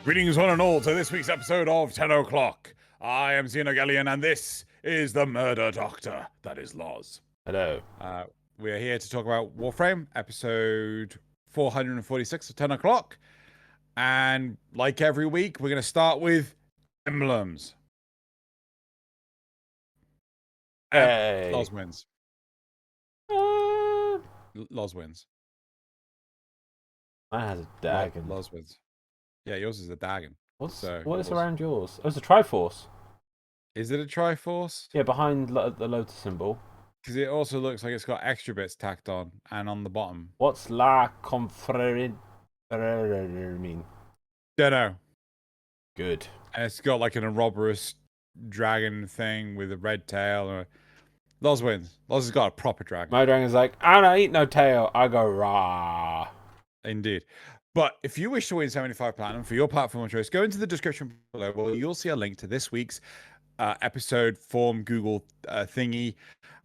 Greetings one and all to this week's episode of Tenno Clock. I am Xeno and this is the Murder Doctor, that is Loz. Hello. We are here to talk about Warframe, episode 446 of Tenno Clock. And like every week, we're going to start with Emblems. Hey. Loz wins. Loz wins. Mine has a dragon. Loz wins. Yeah, yours is a dragon. What So is around yours? Oh, it's a Triforce. Is it a Triforce? Yeah, behind the Lotus symbol. Because it also looks like it's got extra bits tacked on and on the bottom. What's La Confrerin mean? Don't know. Good. And it's got like an Ouroboros dragon thing with a red tail. Loz wins. Loz has got a proper dragon. My dragon's like, I don't eat no tail. I go rah. Indeed. But if you wish to win 75 Platinum for your platform of choice, go into the description below where you'll see a link to this week's episode form Google thingy.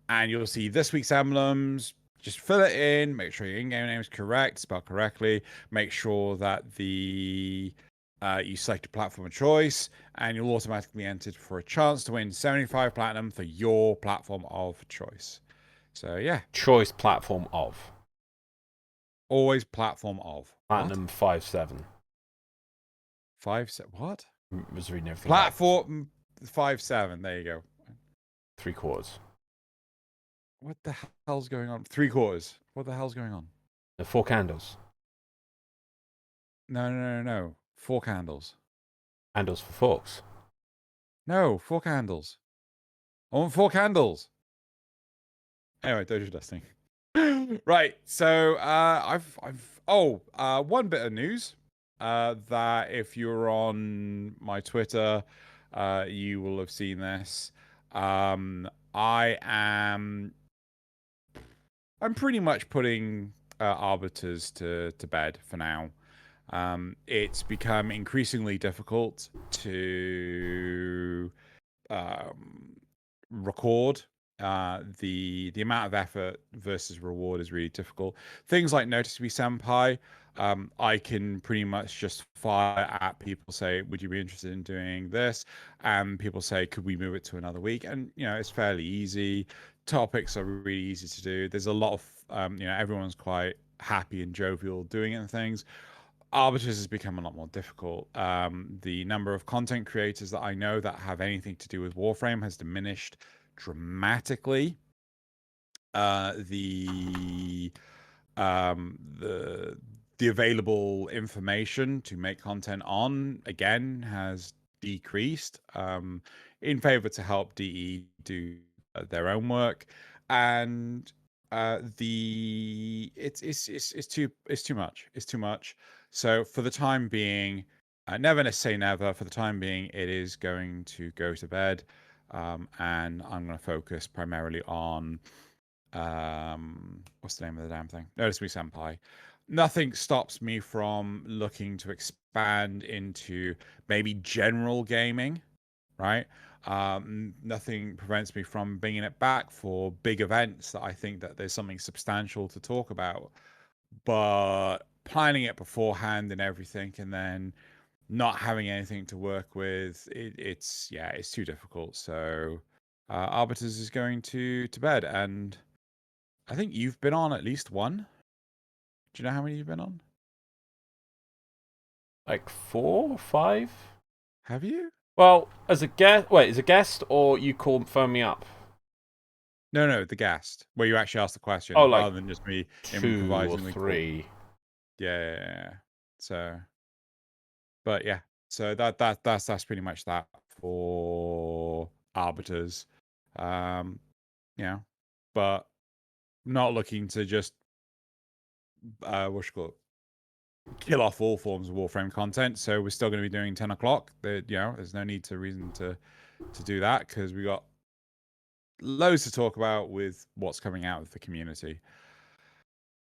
And you'll see this week's emblems. Just fill it in. Make sure your in-game name is correct, spelled correctly. Make sure that you select a platform of choice, and you'll automatically be entered for a chance to win 75 Platinum for your platform of choice. So, yeah. Choice platform of. Always platform of. Platinum 5-7. 5-7. What? Was reading everything. Platform 5-7. There you go. 3/4. What the hell's going on? 3/4. What the hell's going on? The 4 candles. No. 4 candles. Candles for forks. No, 4 candles. I want 4 candles. Anyway, Dojo Dusting. Right, so one bit of news that if you're on my Twitter, you will have seen this. I'm pretty much putting arbiters to bed for now. It's become increasingly difficult to record. The amount of effort versus reward is really difficult. Things like Notice Me Senpai, I can pretty much just fire at people, say, would you be interested in doing this? And people say, could we move it to another week? And, it's fairly easy. Topics are really easy to do. There's a lot of, everyone's quite happy and jovial doing it and things. Arbiters has become a lot more difficult. The number of content creators that I know that have anything to do with Warframe has diminished dramatically. The available information to make content on again has decreased in favor to help DE do their own work, and it's too much. It's too much. So for the time being, never say never. For the time being, it is going to go to bed, and I'm going to focus primarily on what's the name of the damn thing? Notice Me Senpai. Nothing stops me from looking to expand into maybe general gaming, right? Nothing prevents me from bringing it back for big events that I think that there's something substantial to talk about. But planning it beforehand and everything, and then not having anything to work with, it's too difficult. So Arbiters is going to bed, and I think you've been on at least one. Do you know how many you've been on? Like 4 or 5? Have you? Well, as a guest. Wait, as a guest, or you phone me up? No, the guest, where you actually ask the question, rather than just me 2 or 3. Yeah. So, but yeah, so that's pretty much that for arbiters. But not looking to just kill off all forms of Warframe content. So we're still going to be doing 10 o'clock. There's no reason to do that, because we got loads to talk about with what's coming out of the community.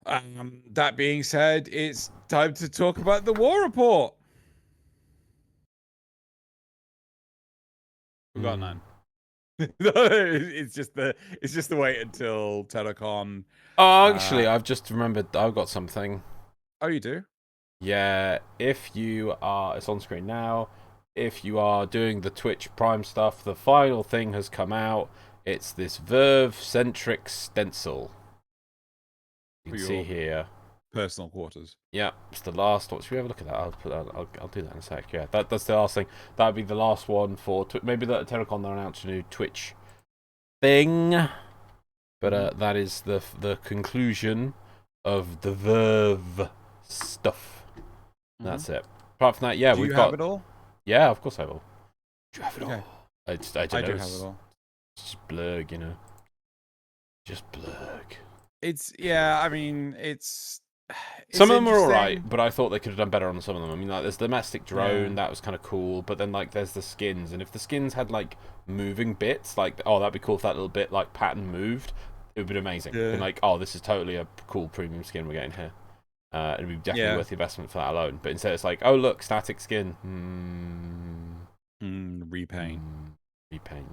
That being said, it's time to talk about the war report. We've got none. It's just the wait until TennoCon. Oh, actually, I've just remembered I've got something. Oh, you do? Yeah, if you are, it's on screen now. If you are doing the Twitch Prime stuff, the final thing has come out. It's this Verve-centric stencil. You For can see your here. personal quarters. Yeah, it's the last one. Should we have a look at that? I'll put that. I'll do that in a sec. Yeah, that's the last thing. That would be the last one for maybe the TennoCon. They'll announce a new Twitch thing, but that is the conclusion of the Verve stuff. That's it. Apart from that, yeah, Do we've you got. have it all? Yeah, of course I will. Do you have it Okay. all? I don't I know. do have it all. It's just blurg, you know. Just blurg. I mean, it's Some of them are interesting. alright, but I thought they could have done better on some of them. I mean, like, there's the domestic drone, Yeah. that was kind of cool, but then, like, there's the skins, and if the skins had, like, moving bits, like, oh, that'd be cool if that little bit, like, pattern moved, it would be amazing. Yeah. And, like, oh, this is totally a cool premium skin we're getting here. It'd be definitely worth the investment for that alone. But instead, it's like, oh, look, static skin. Repaint. Repaint.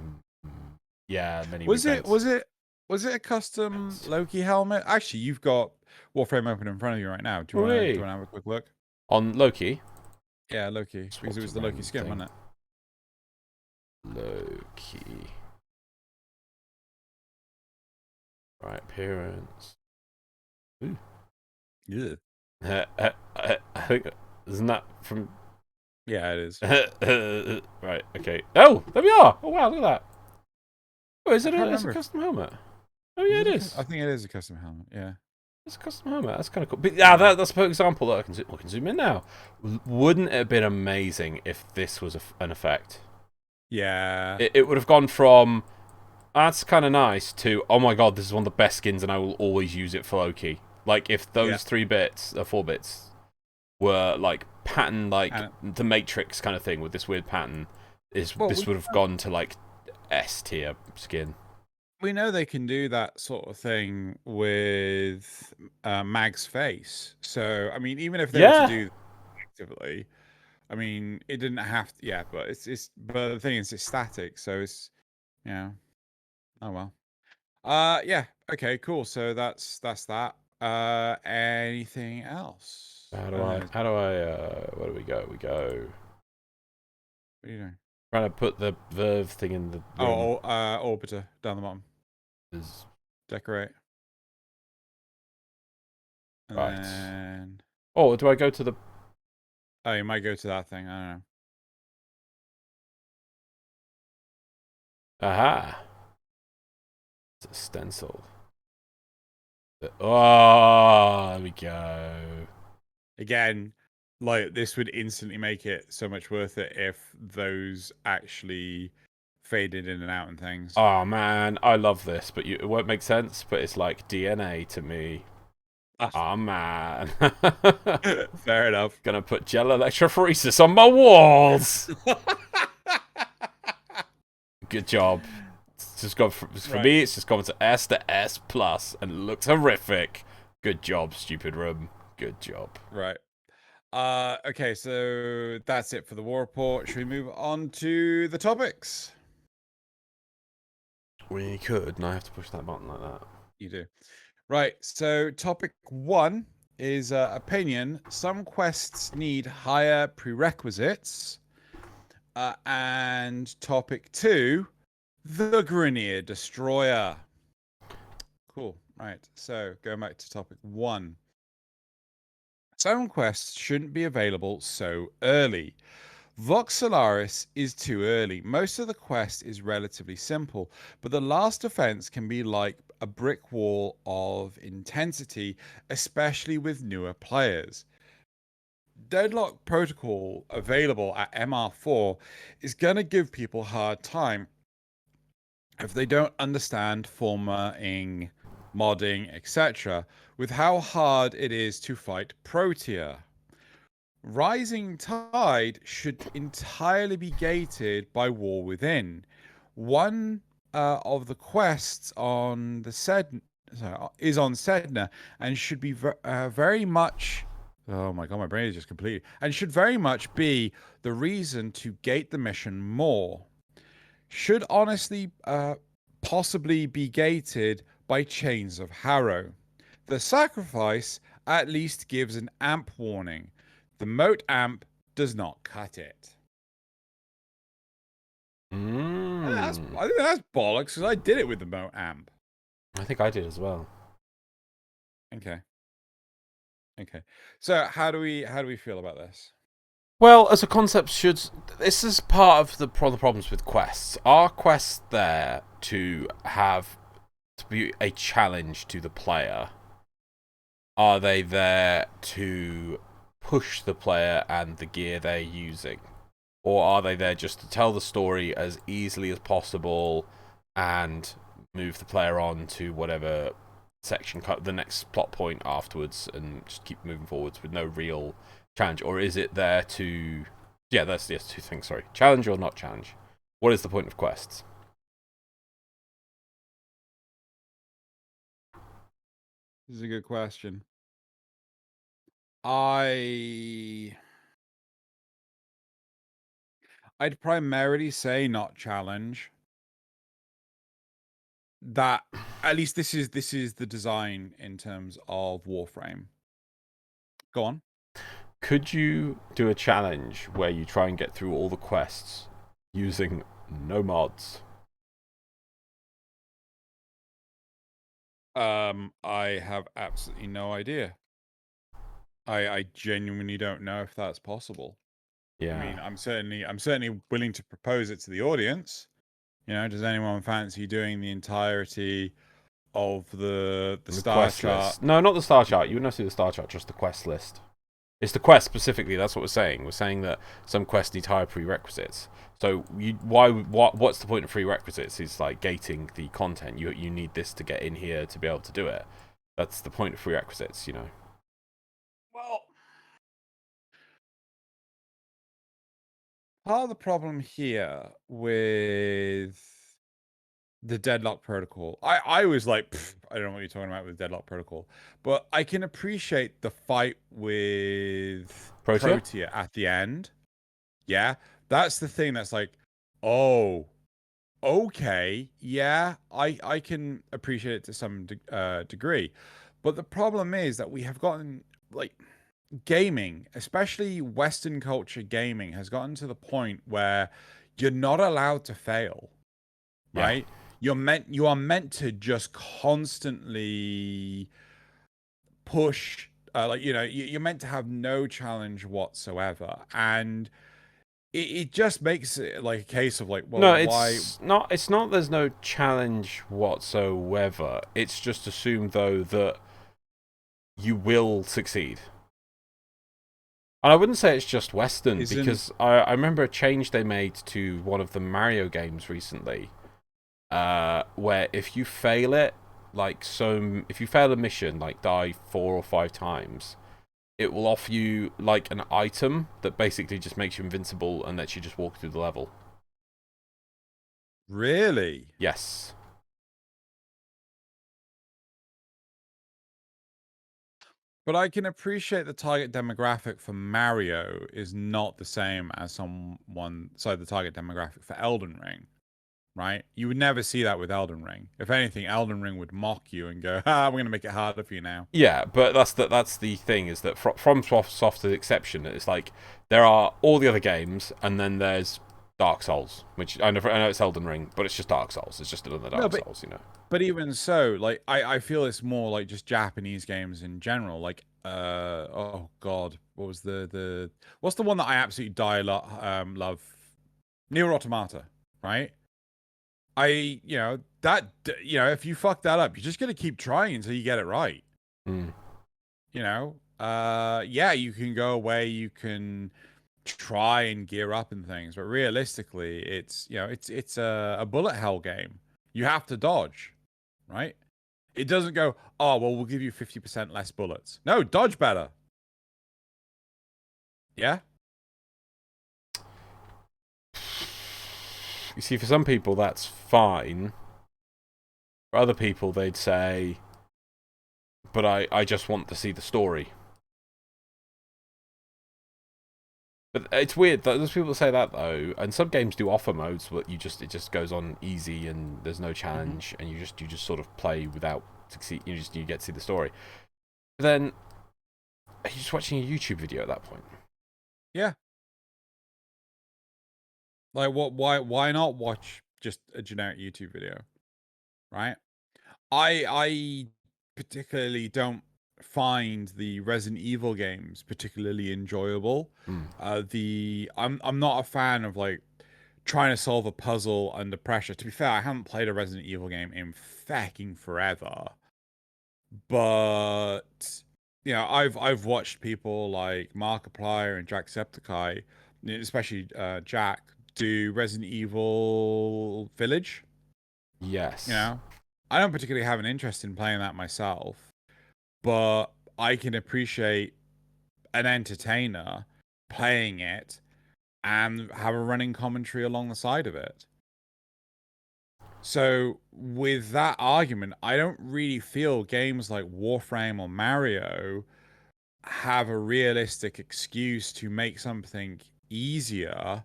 Yeah, many Was repaints. was it a custom Loki helmet? Actually, you've got Warframe open in front of you right now. Do you want to have a quick look? On Loki? Yeah, Loki. Because it was the Loki skin, wasn't it? Loki. Right, appearance. Ooh. Yeah. I think, isn't that from... Yeah, it is. Right, okay. Oh, there we are! Oh, wow, look at that. Oh, is it a custom helmet? Oh, yeah, it is. I think it is a custom helmet, yeah. It's a custom helmet. That's kind of cool. But yeah, that's a perfect example. Look, I can zoom in now. Wouldn't it have been amazing if this was an effect? Yeah. It would have gone from, that's kind of nice, to, oh my god, this is one of the best skins and I will always use it for Loki. Like, if those 4 bits were, like, pattern, like, the Matrix kind of thing with this weird pattern, this would have gone to, like, S tier skin. We know they can do that sort of thing with Mag's face. So, I mean, even if they were to do that actively, I mean, it didn't have to. Yeah, but but the thing is, it's static, so it's oh well. Yeah. Okay. Cool. So that's that. Anything else? How do I? Where do we go? We go. What are you doing? Trying to put the Verve thing in the room. Oh, orbiter down the bottom. Decorate. And right. Then... Oh, do I go to the... Oh, you might go to that thing. I don't know. Aha. It's a stencil. Oh, there we go. Again, like, this would instantly make it so much worth it if those actually faded in and out and things. Oh, man. I love this, but it won't make sense, but it's like DNA to me. Oh, man. Fair enough. Gonna put gel electrophoresis on my walls. Good job. It's just gone for me, it's just gone to S to S plus, and it looks horrific. Good job, stupid room. Good job. Right. Okay, so that's it for the war report. Should we move on to the topics? We could, and I have to push that button like that. You do. Right, so topic 1 is opinion. Some quests need higher prerequisites. And topic 2, the Grineer Destroyer. Cool. Right, so going back to topic 1. Some quests shouldn't be available so early. Vox Solaris is too early. Most of the quest is relatively simple, but the last offense can be like a brick wall of intensity, especially with newer players. Deadlock Protocol, available at MR4, is going to give people a hard time if they don't understand formatting, modding, etc., with how hard it is to fight Protea. Rising Tide should entirely be gated by War Within. One of the quests on the is on Sedna and should be very much... Oh my god, my brain is just completely... And should very much be the reason to gate the mission more. Should honestly possibly be gated by Chains of Harrow. The Sacrifice at least gives an amp warning. The moat amp does not cut it. I think that's bollocks, because I did it with the moat amp. I think I did as well. Okay. So how do we feel about this? Well, as a concept, this is part of the problems with quests. Are quests there to be a challenge to the player? Are they there to push the player and the gear they're using? Or are they there just to tell the story as easily as possible and move the player on to whatever section, the next plot point afterwards, and just keep moving forwards with no real challenge? Or is it there to... Yeah, that's two things, sorry. Challenge or not challenge? What is the point of quests? This is a good question. I'd primarily say not challenge. That, at least this is the design in terms of Warframe. Go on. Could you do a challenge where you try and get through all the quests using no mods? I have absolutely no idea. I genuinely don't know if that's possible. Yeah. I mean, I'm certainly willing to propose it to the audience. You know, does anyone fancy doing the entirety of the star chart? List. No, not the star chart. You wouldn't have to do the star chart, just the quest list. It's the quest specifically. That's what we're saying. We're saying that some quests need higher prerequisites. So what's the point of prerequisites? It's like gating the content. You need this to get in here to be able to do it. That's the point of prerequisites, you know. Well, part of the problem here with the Deadlock Protocol, I was like, I don't know what you're talking about with Deadlock Protocol, but I can appreciate the fight with Protea at the end. Yeah, that's the thing that's like, oh, okay, yeah, I can appreciate it to some degree. But the problem is that we have gotten, like, gaming, especially Western culture gaming, has gotten to the point where you're not allowed to fail, right? You are meant to just constantly push, like, you know, you're meant to have no challenge whatsoever, and it just makes it like a case of like, well, no, why? It's not. There's no challenge whatsoever. It's just assumed though that you will succeed. And I wouldn't say it's just Western, because I remember a change they made to one of the Mario games recently, where if you fail it, if you fail a mission, like die 4 or 5 times, it will offer you like an item that basically just makes you invincible and lets you just walk through the level. Really? Yes. But I can appreciate the target demographic for Mario is not the same as the target demographic for Elden Ring, right? You would never see that with Elden Ring. If anything, Elden Ring would mock you and go, we're going to make it harder for you now. Yeah, but that's the thing, is that from Soft's exception, it's like there are all the other games, and then there's Dark Souls, which I know it's Elden Ring, but it's just Dark Souls. It's just another Dark Souls, you know. But even so, like, I feel it's more like just Japanese games in general. Like, oh god, what was what's the one that I absolutely love? Nier Automata, right? If you fuck that up, you're just gonna keep trying until you get it right. Mm. You know, yeah, you can go away, you can try and gear up and things, but realistically, it's a bullet hell game. You have to dodge, right? It doesn't go, oh well, we'll give you 50% less bullets. No, dodge better. Yeah. You see, for some people that's fine. For other people, they'd say, but I just want to see the story. But it's weird. There's people that say that though, and some games do offer modes where it just goes on easy and there's no challenge, and you just sort of play without succeed. You get to see the story. But then, are you just watching a YouTube video at that point? Yeah. Like, what? Why not watch just a generic YouTube video, right? I particularly don't find the Resident Evil games particularly enjoyable. I'm not a fan of like trying to solve a puzzle under pressure. To be fair, I haven't played a Resident Evil game in fucking forever. But you know, I've watched people like Markiplier and Jacksepticeye, especially Jack, do Resident Evil Village. Yes. You know, I don't particularly have an interest in playing that myself, but I can appreciate an entertainer playing it and have a running commentary along the side of it. So, with that argument, I don't really feel games like Warframe or Mario have a realistic excuse to make something easier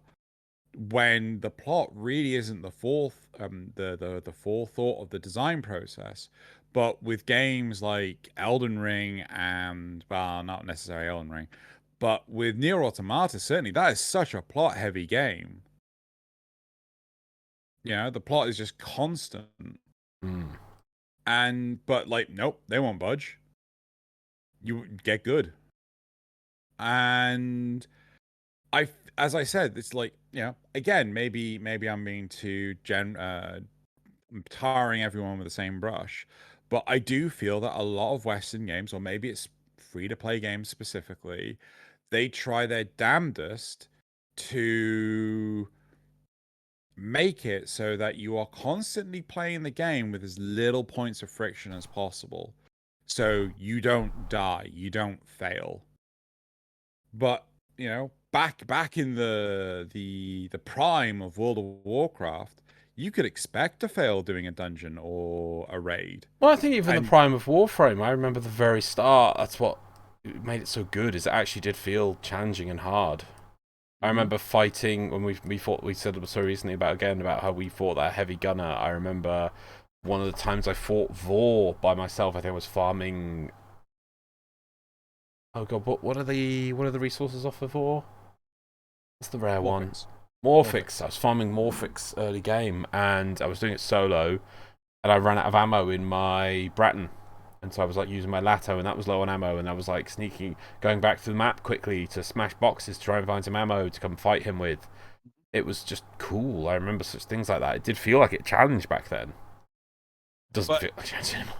when the plot really isn't the forethought of the design process. But with games like Elden Ring and, well, not necessarily Elden Ring, but with Nier Automata, certainly that is such a plot heavy game. You know, the plot is just constant. But like, nope, they won't budge. You get good. And as I said, it's like, you know, again, maybe I'm being too tarring everyone with the same brush, but I do feel that a lot of Western games, or maybe it's free to play games specifically, they try their damnedest to make it so that you are constantly playing the game with as little points of friction as possible, so you don't die, you don't fail. But you know, back in the prime of World of Warcraft, you could expect to fail doing a dungeon or a raid. Well, I think even the And prime of Warframe, I remember the very start, that's what made it so good, is it actually did feel challenging and hard. I remember fighting when we said so recently about how we fought that heavy gunner. I remember one of the times I fought Vor by myself. I think I was farming. Oh god, what are the resources off of Vor? That's the rare one. Morphix. I was farming Morphix early game, and I was doing it solo, and I ran out of ammo in my Bratton. And so I was like using my Lato, and that was low on ammo, and I was like going back to the map quickly to smash boxes to try and find some ammo to come fight him with. It was just cool. I remember such things like that. It did feel like it challenged back then. Doesn't feel like a challenge anymore.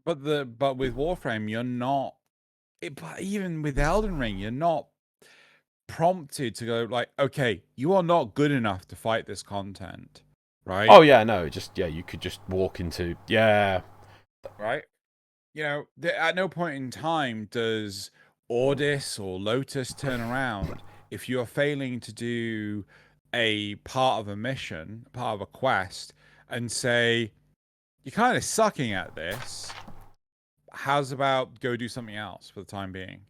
But with Warframe, you're not. But even with Elden Ring, you're not prompted to go like, okay, you are not good enough to fight this content, right? Oh yeah, no, you could just walk into right. You know, at no point in time does Ordis or Lotus turn around if you're failing to do a part of a mission, part of a quest, and say, you're kind of sucking at this. How's about go do something else for the time being?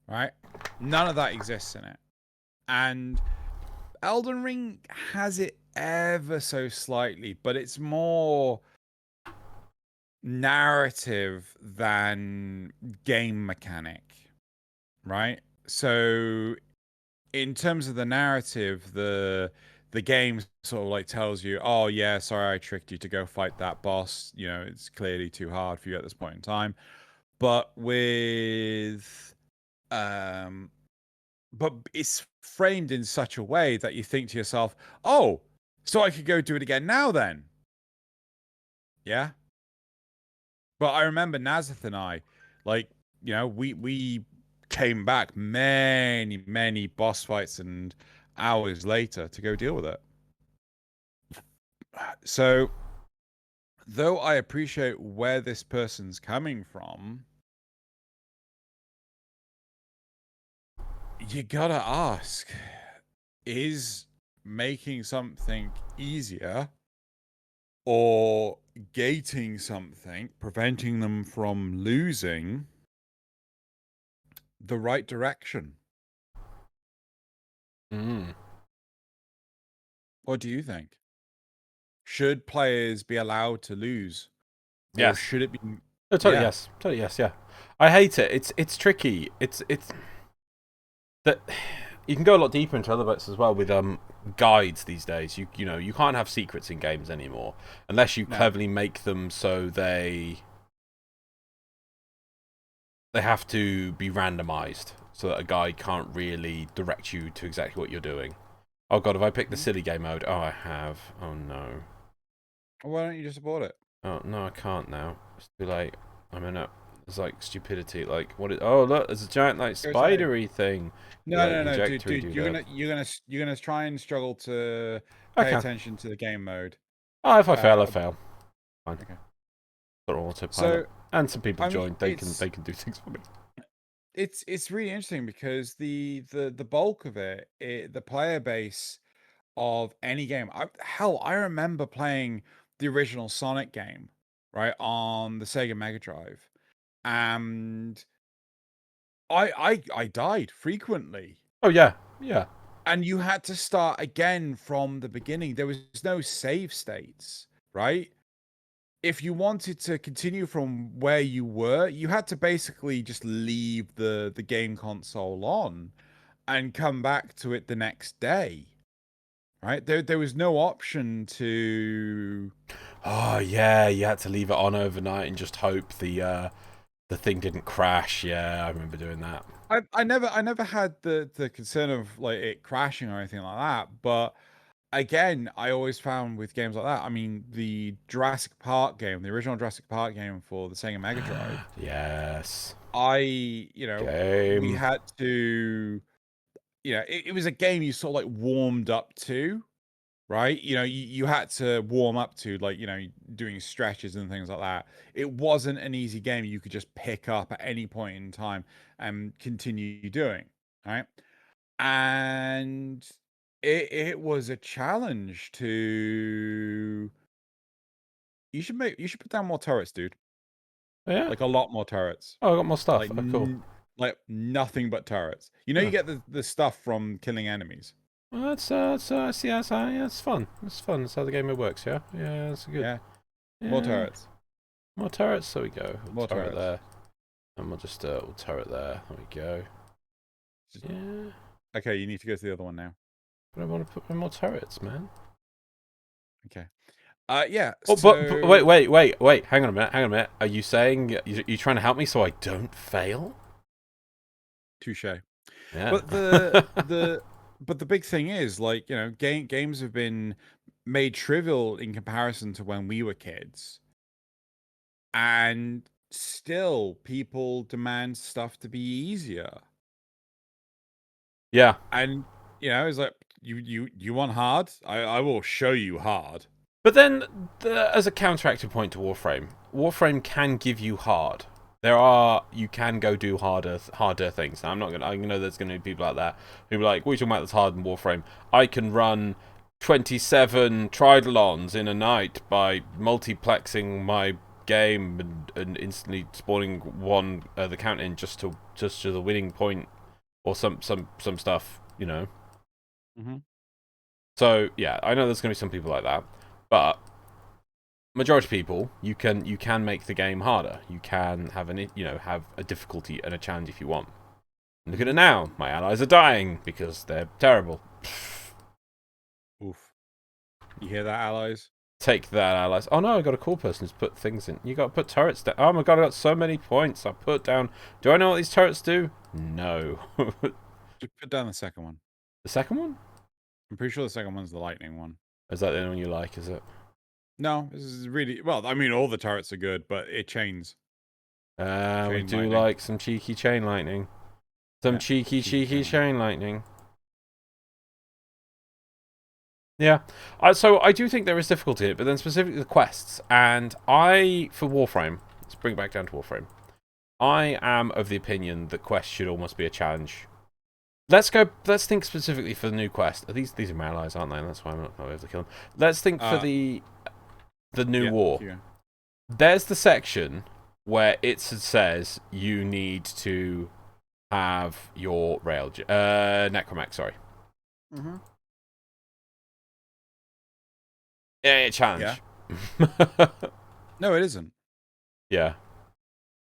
Right? None of that exists in it. And Elden Ring has it ever so slightly, but it's more narrative than game mechanic, right? So in terms of the narrative, the game sort of like tells you, oh yeah, sorry, I tricked you to go fight that boss, you know, it's clearly too hard for you at this point in time. But but it's framed in such a way that you think to yourself, oh, so I could go do it again now then. Yeah. But I remember Nazeth and I, like, you know, we came back many boss fights and hours later to go deal with it. So, though I appreciate where this person's coming from, you gotta ask, is making something easier or gating something, preventing them from losing, the right direction? What do you think? Should players be allowed to lose? Yes. Or should it be... No, totally yes. Totally yes, yeah. I hate it. It's tricky. It's that you can go a lot deeper into other bits as well with guides these days. You know, you can't have secrets in games anymore unless you cleverly make them so they have to be randomized so that a guide can't really direct you to exactly what you're doing. Oh god, have I picked the silly game mode? Oh, I have. Oh no. Why don't you just abort it? Oh no, I can't now. It's too late. I'm in it. It's like stupidity. Like what? Oh look, there's a giant like spidery thing. No, dude. You're gonna try and struggle to pay attention to the game mode. Oh, if I fail, I fail. Fine. Okay. Got autopilot. So, and some people I mean, joined. They can do things for me. It's really interesting because the bulk of it, the player base of any game. I remember playing the original Sonic game, right, on the Sega Mega Drive, and I died frequently. Oh yeah, yeah. And you had to start again from the beginning. There was no save states, right? If you wanted to continue from where you were, you had to basically just leave the game console on and come back to it the next day. Right? There was no option to. Oh yeah, you had to leave it on overnight and just hope the thing didn't crash. Yeah, I remember doing that. I never had the concern of like it crashing or anything like that, but again, I always found with games like that, I mean, the Jurassic Park game, the original Jurassic Park game for the Sega Mega Drive. Yes. We had to, it was a game you sort of like warmed up to, right? You had to warm up to, like, doing stretches and things like that. It wasn't an easy game you could just pick up at any point in time and continue doing, right? And it was a challenge to. You should put down more turrets, dude. Yeah. Like a lot more turrets. Oh, I got more stuff. Like Oh, cool. like nothing but turrets. You get the stuff from killing enemies. Well, yeah, it's fun. It's fun. That's how the game works. Yeah, yeah, it's good. Yeah, more turrets. More turrets. There we go. More turret there, and we'll just we'll turret there. There we go. Yeah. Okay, you need to go to the other one now. But I want to put more turrets, man. Okay. Yeah. Oh, but wait. Hang on a minute. Are you saying you trying to help me so I don't fail? Touche. Yeah. But the big thing is, like, games have been made trivial in comparison to when we were kids, and still people demand stuff to be easier. Yeah. And it's like, you want hard? I will show you hard. But then, as a counteractive point to Warframe can give you hard. You can go do harder things. Now, I know there's gonna be people like that who are like, "What are you talking about that's hard in Warframe? I can run 27 tridolons in a night by multiplexing my game and instantly spawning the count in just to the winning point or some stuff, Mm-hmm. So yeah, I know there's gonna be some people like that. But majority of people, you can make the game harder. You can have have a difficulty and a challenge if you want. Look at it now. My allies are dying because they're terrible. Oof. You hear that, allies? Take that, allies. Oh no, I got a cool person who's put things in. You got to put turrets down. Oh my god, I got so many points. I put down. Do I know what these turrets do? No. Just put down the second one. The second one? I'm pretty sure the second one's the lightning one. Is that the only one you like, is it? No, this is really... Well, I mean, all the turrets are good, but it chains. We do like some cheeky chain lightning. Some cheeky chain lightning. Yeah. So I do think there is difficulty in it, but then specifically the quests. And for Warframe, let's bring it back down to Warframe. I am of the opinion that quests should almost be a challenge. Let's think specifically for the new quest. These are my allies, aren't they? That's why I'm not able to kill them. Let's think for the new war. Yeah. There's the section where it says you need to have your necromech, sorry. Mm-hmm. Yeah, challenge. Yeah. No, it isn't. Yeah.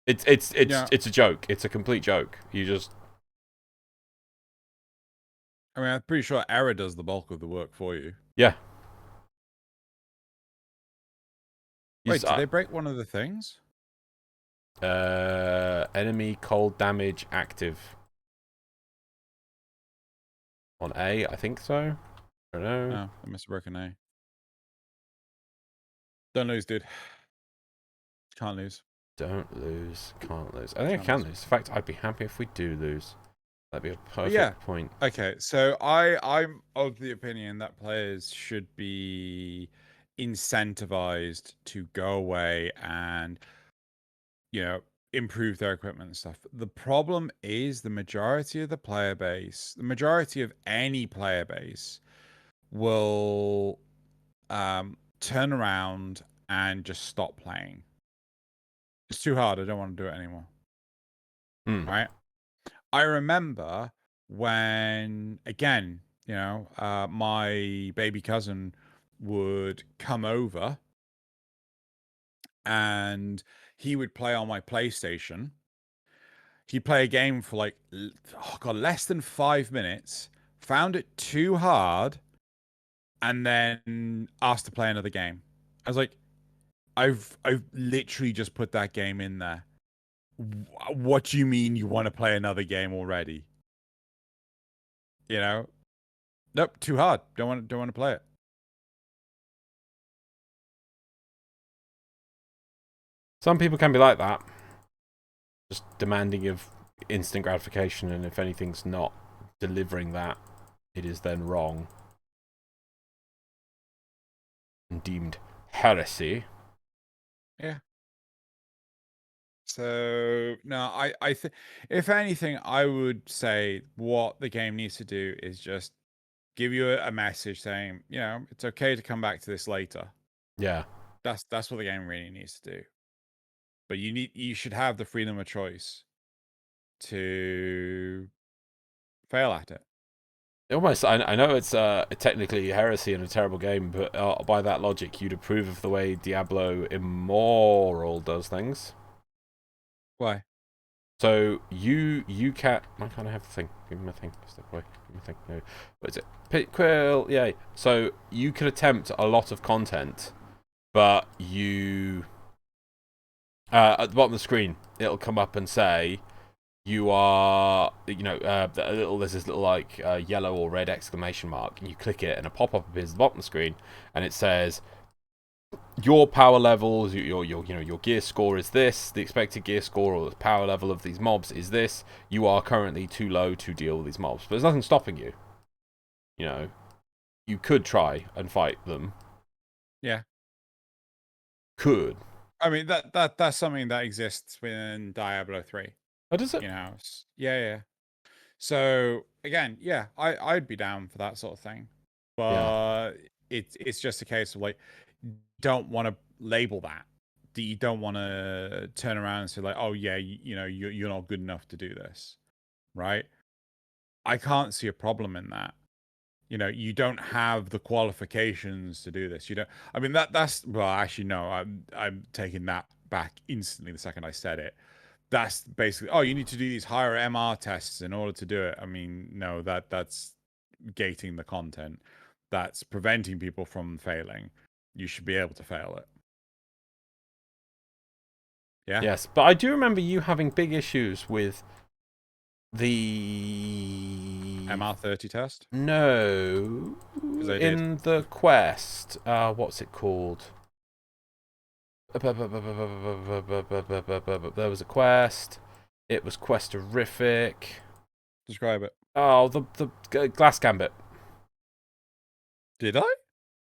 It's a joke. It's a complete joke. You just I mean, I'm pretty sure error does the bulk of the work for you. Yeah. Wait, did they break one of the things? Enemy cold damage active. On A, I think so. I don't know. Oh, I must have broken A. Don't lose, dude. Can't lose. Don't lose, can't lose. I think I Can't can lose. lose. In fact, I'd be happy if we do lose. That'd be a But perfect yeah. point. Okay, so I'm of the opinion that players should be incentivized to go away and, improve their equipment and stuff. The problem is the majority of the player base, the majority of any player base will turn around and just stop playing. It's too hard. I don't want to do it anymore. Right? I remember when, again, my baby cousin would come over and he would play on my PlayStation. He'd play a game for like, oh God, less than 5 minutes, found it too hard, and then asked to play another game. I was like, I've literally just put that game in there. What do you mean you want to play another game already? You know? Nope, too hard. Don't want to play it. Some people can be like that. Just demanding of instant gratification, and if anything's not delivering that, it is then wrong. And deemed heresy. Yeah. So no, I think if anything, I would say what the game needs to do is just give you a message saying, it's okay to come back to this later. Yeah. That's what the game really needs to do. But you should have the freedom of choice to fail at it. Almost, I know it's technically heresy and a terrible game, but by that logic, you'd approve of the way Diablo Immoral does things. Why? So you can. I can't have the thing. Give me my thing. Step away. Give me my thing. No. What is it? Quill. Yay. So you can attempt a lot of content, but you at the bottom of the screen, it'll come up and say you are, there's this little like yellow or red exclamation mark, and you click it, and a pop-up appears at the bottom of the screen, and it says your power levels, your gear score is this, the expected gear score or the power level of these mobs is this. You are currently too low to deal with these mobs, but there's nothing stopping you. You could try and fight them. Yeah. Could. I mean that's something that exists within Diablo 3. Oh, does it? Yeah. So again, yeah, I'd be down for that sort of thing. Yeah. But it's just a case of like, don't want to label that. You don't want to turn around and say like, oh yeah, you're not good enough to do this, right? I can't see a problem in that. You don't have the qualifications to do this. You don't. I mean that's well, actually no. I'm taking that back instantly the second I said it. That's basically, oh, you need to do these higher MR tests in order to do it. I mean, no, that's gating the content. That's preventing people from failing. You should be able to fail it. Yeah. Yes, but I do remember you having big issues with the MR30 test? No, I did. in the quest. What's it called? There was a quest. It was questorific. Describe it. Oh, the glass gambit. Did I?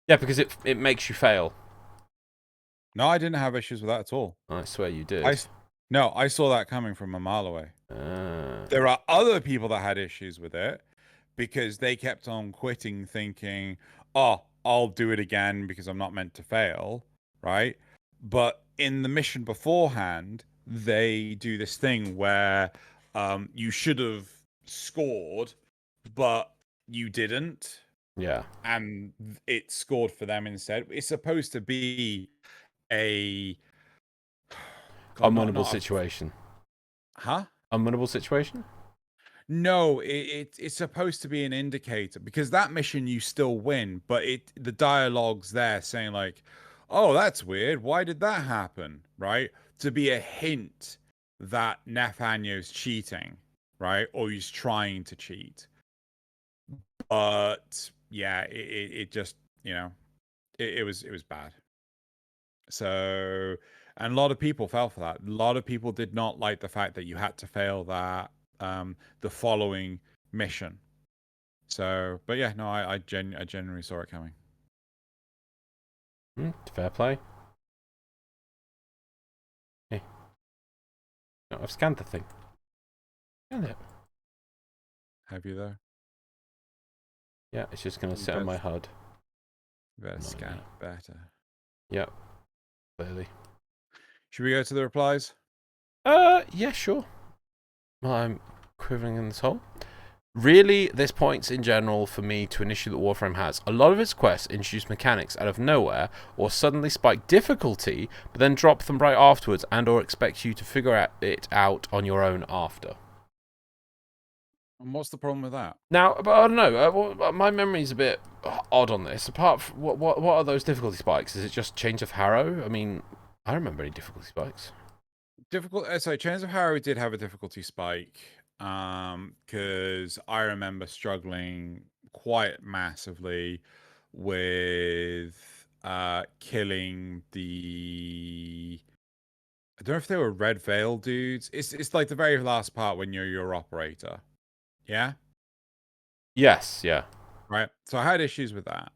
Yeah, because it makes you fail. No, I didn't have issues with that at all. I swear you did. No, I saw that coming from a mile away. Ah. There are other people that had issues with it because they kept on quitting thinking, oh, I'll do it again because I'm not meant to fail, right? But in the mission beforehand, they do this thing where you should have scored, but you didn't. Yeah. And it scored for them instead. It's supposed to be a Unwinnable situation. Huh? Unwinnable situation? No, it's supposed to be an indicator because that mission you still win, but the dialogue's there saying like, "Oh, that's weird. Why did that happen?" Right? To be a hint that Nathaniel's cheating, right? Or he's trying to cheat. But yeah, it just, it was bad. So, and a lot of people fell for that. A lot of people did not like the fact that you had to fail that the following mission. So, but yeah, no, I genuinely saw it coming. Fair play. Hey. No, I've scanned the thing. Scanned it. Have you though? Yeah, it's just going to sit on my HUD. You better scan it better. Yep. Clearly. Should we go to the replies? Yeah, sure. Well, I'm quivering in this hole. Really, this points in general for me to an issue that Warframe has. A lot of its quests introduce mechanics out of nowhere, or suddenly spike difficulty, but then drop them right afterwards, and or expect you to figure it out on your own after. And what's the problem with that? Now, but I don't know. My memory's a bit odd on this. Apart from what are those difficulty spikes? Is it just Chains of Harrow? I mean, I don't remember any difficulty spikes. Chains of Harrow did have a difficulty spike. Because I remember struggling quite massively with killing the, I don't know if they were Red Veil dudes. It's like the very last part when you're your operator. Yeah? Yes, yeah. Right. So I had issues with that.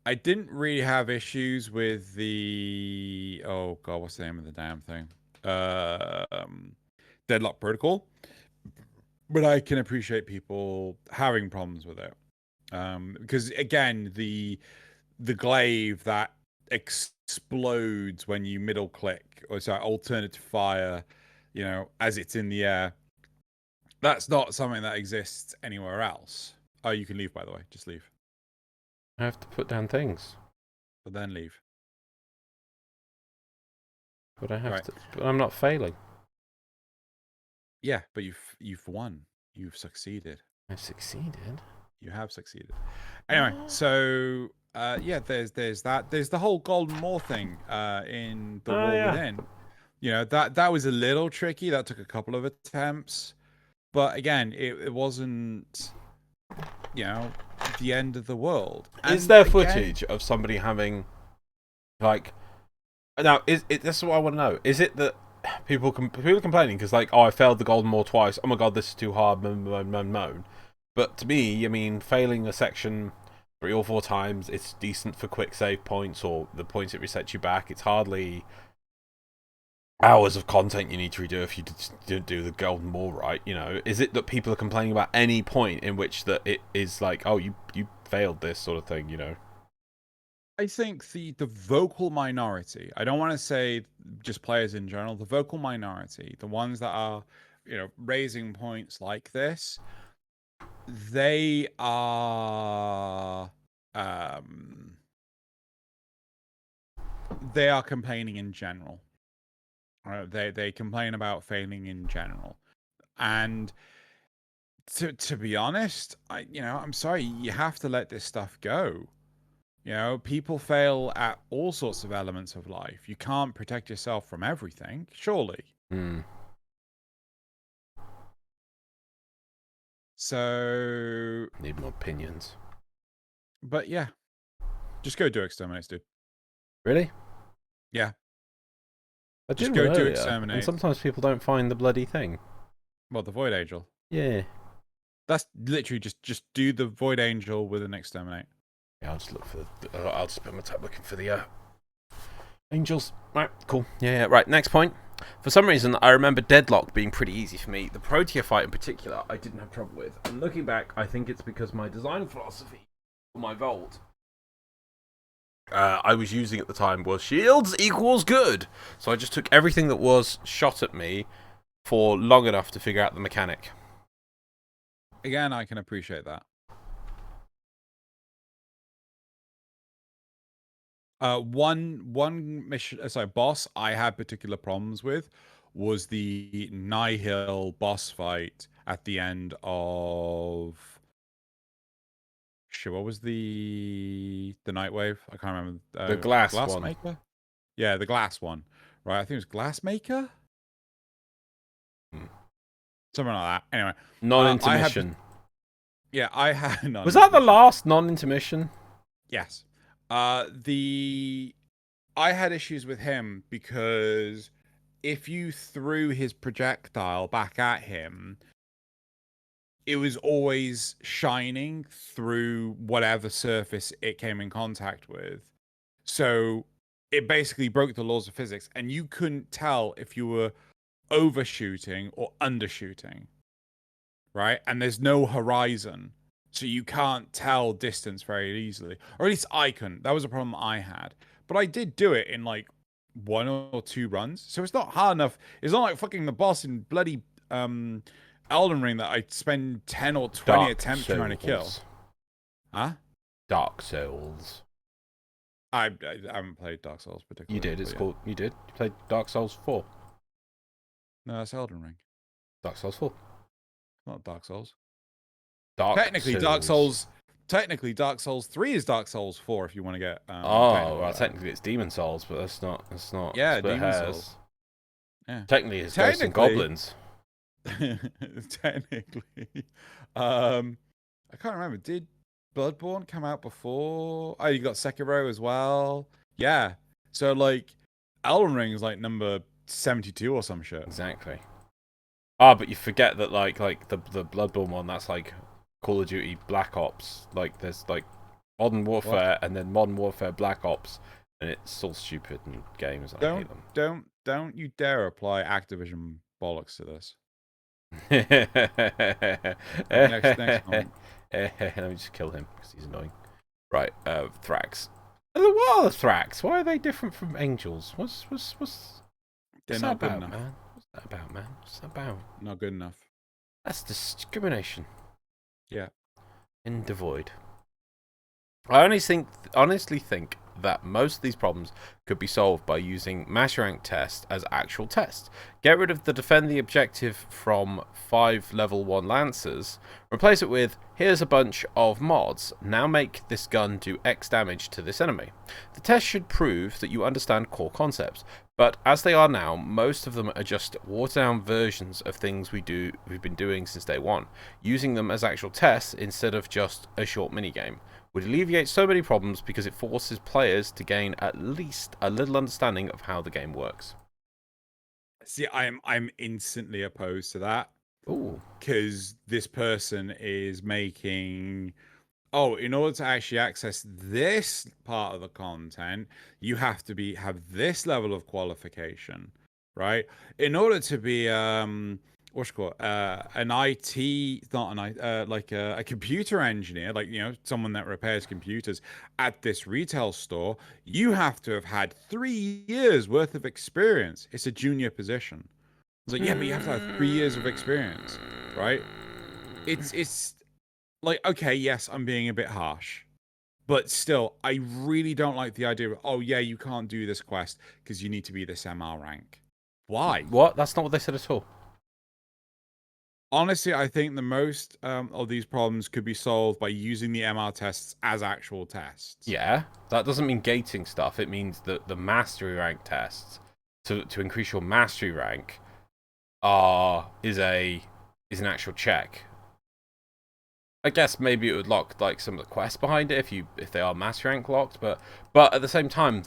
I didn't really have issues with the, oh god, what's the name of the damn thing? Deadlock Protocol. But I can appreciate people having problems with it. Because again, the glaive that explodes when you middle click, or sorry, alternative fire, as it's in the air, that's not something that exists anywhere else. Oh, you can leave, by the way. Just leave. I have to put down things. But then leave. But I have to. But I'm not failing. Yeah, but you've won. You've succeeded. I've succeeded. You have succeeded. Anyway, so yeah, there's that. There's the whole Golden Moor thing in the War Within. That was a little tricky. That took a couple of attempts, but again, it wasn't the end of the world. Is there footage of somebody having like? Now, this is what I want to know. Is it that people complaining because like, oh, I failed the Golden Moor twice. Oh my god, this is too hard. Moan. But to me, I mean, failing a section 3 or 4 times, it's decent for quick save points or the points it resets you back. It's hardly hours of content you need to redo if you didn't do the Golden Moor right. Is it that people are complaining about any point in which that it is like, oh, you failed this sort of thing? I think the vocal minority, I don't want to say just players in general, the vocal minority, the ones that are, raising points like this, they are complaining in general. They complain about failing in general. And to be honest, I'm sorry, you have to let this stuff go. People fail at all sorts of elements of life. You can't protect yourself from everything, surely. So need more opinions. But yeah, just go do exterminates, dude. Really? Yeah. Just go do exterminate. And sometimes people don't find the bloody thing. Well, the Void Angel. Yeah. That's literally just do the Void Angel with an exterminate. Yeah, I'll just look for I'll just spend my time looking for the angels. Right, cool. Yeah, right. Next point. For some reason, I remember Deadlock being pretty easy for me. The Protea fight in particular, I didn't have trouble with. And looking back, I think it's because my design philosophy for my Vault I was using at the time was shields equals good. So I just took everything that was shot at me for long enough to figure out the mechanic. Again, I can appreciate that. One mission, boss I had particular problems with was the Nihil boss fight at the end of shit. What was the Nightwave? I can't remember. The glass one. Maker. Yeah, the glass one. Right, I think it was Glass Maker. Something like that. Anyway, non-intermission. I had. Was that the last non-intermission? Yes. I had issues with him because if you threw his projectile back at him, it was always shining through whatever surface it came in contact with. So it basically broke the laws of physics, and you couldn't tell if you were overshooting or undershooting, right? And there's no horizon, so you can't tell distance very easily, or at least I couldn't. That was a problem I had, but I did do it in like 1 or 2 runs, so it's not hard enough. It's not like fucking the boss in bloody Elden Ring that I spend 10 or 20 attempts trying to kill. Huh? Dark Souls. I haven't played Dark Souls particularly. You did. It's called. You did. You played Dark Souls 4. No, that's Elden Ring. Dark Souls 4. Not Dark Souls. Technically, Dark Souls 3 is Dark Souls 4 if you want to get. Technically it's Demon Souls, but that's not. Yeah, Demon Souls. Yeah. Technically, it's Ghosts and Goblins. Technically, I can't remember. Did Bloodborne come out before? Oh, you got Sekiro as well. Yeah. So like, Elden Ring is like number 72 or some shit. Exactly. But you forget that like the Bloodborne one, that's like Call of Duty Black Ops. Like there's like Modern Warfare and then Modern Warfare Black Ops, and it's all stupid and games. I hate them. Don't you dare apply Activision bollocks to this. next comment. Let me just kill him because he's annoying. Right, Thrax. What are the Thrax? Why are they different from angels? What's They're that not good about, enough. man? What's that about, man? What's that about? Not good enough. That's discrimination. Yeah. In devoid. I honestly think that most of these problems could be solved by using Master Rank Test as actual test. Get rid of the defend the objective from 5 level 1 Lancers, replace it with, here's a bunch of mods, now make this gun do X damage to this enemy. The test should prove that you understand core concepts, but as they are now, most of them are just watered down versions of things we've been doing since day one. Using them as actual tests instead of just a short minigame would alleviate so many problems because it forces players to gain at least a little understanding of how the game works. See, I'm instantly opposed to that. Ooh. Because this person is making, in order to actually access this part of the content, you have to have this level of qualification, right? In order to be what's it called? An IT, not an like a computer engineer, like someone that repairs computers at this retail store, you have to have had 3 years worth of experience. It's a junior position. It's like, yeah, but you have to have 3 years of experience, right? It's like, okay, yes, I'm being a bit harsh, but still, I really don't like the idea of, you can't do this quest because you need to be this MR rank. Why? What? That's not what they said at all. Honestly, I think the most of these problems could be solved by using the MR tests as actual tests. Yeah, that doesn't mean gating stuff. It means that the mastery rank tests to increase your mastery rank is an actual check. I guess maybe it would lock like some of the quests behind it if they are mastery rank locked, but at the same time,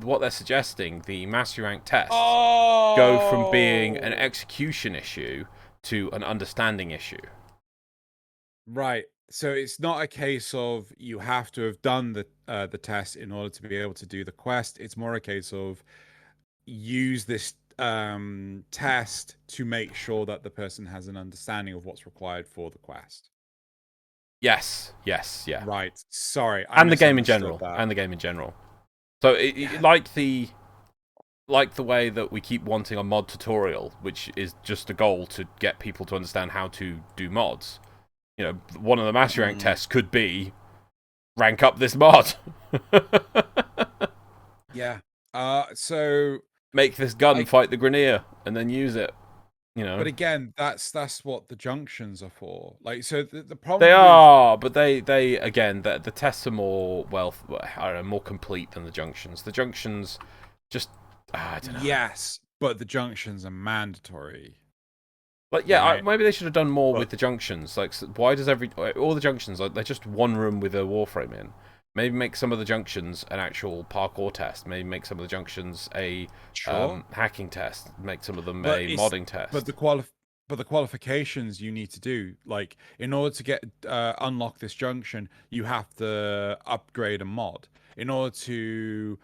what they're suggesting, the mastery rank tests go from being an execution issue to an understanding issue. Right. So it's not a case of you have to have done the test in order to be able to do the quest. It's more a case of use this test to make sure that the person has an understanding of what's required for the quest. Yes, yeah. Right. Sorry. And the game in general. So like the way that we keep wanting a mod tutorial, which is just a goal to get people to understand how to do mods. One of the master rank tests could be rank up this mod. Yeah. So make this gun fight the Grineer and then use it. You know, But again, that's what the junctions are for. Like, so the problem they with are, but they again, the tests are more I don't know, more complete than the junctions. The junctions just I don't know. yes, but the junctions are mandatory, Like, yeah, right? maybe they should have done more with But the junctions. Like, why does all the junctions, like, they're just one room with a warframe in? Maybe make some of the junctions an actual parkour test. Maybe make some of the junctions a sure, hacking test. Make some of them but a it's modding but test. the qualifications you need to do, like in order to get unlock this junction, you have to upgrade a mod. In order to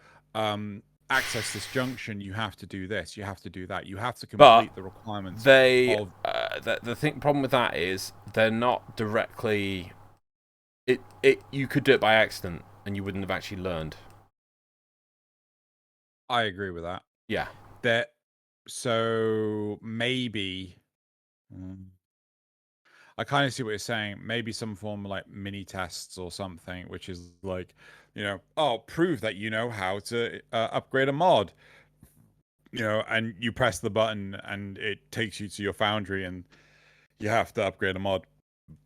access this junction, you have to do this, you have to do that, you have to But complete the requirements they, of. the thing problem with that is they're not directly. You could do it by accident and you wouldn't have actually learned. I agree with that. Yeah. That so maybe. mm, I kind of see what you're saying. Maybe some form of like mini tests or something, which is like, oh, prove that you know how to upgrade a mod, and you press the button and it takes you to your foundry and you have to upgrade a mod,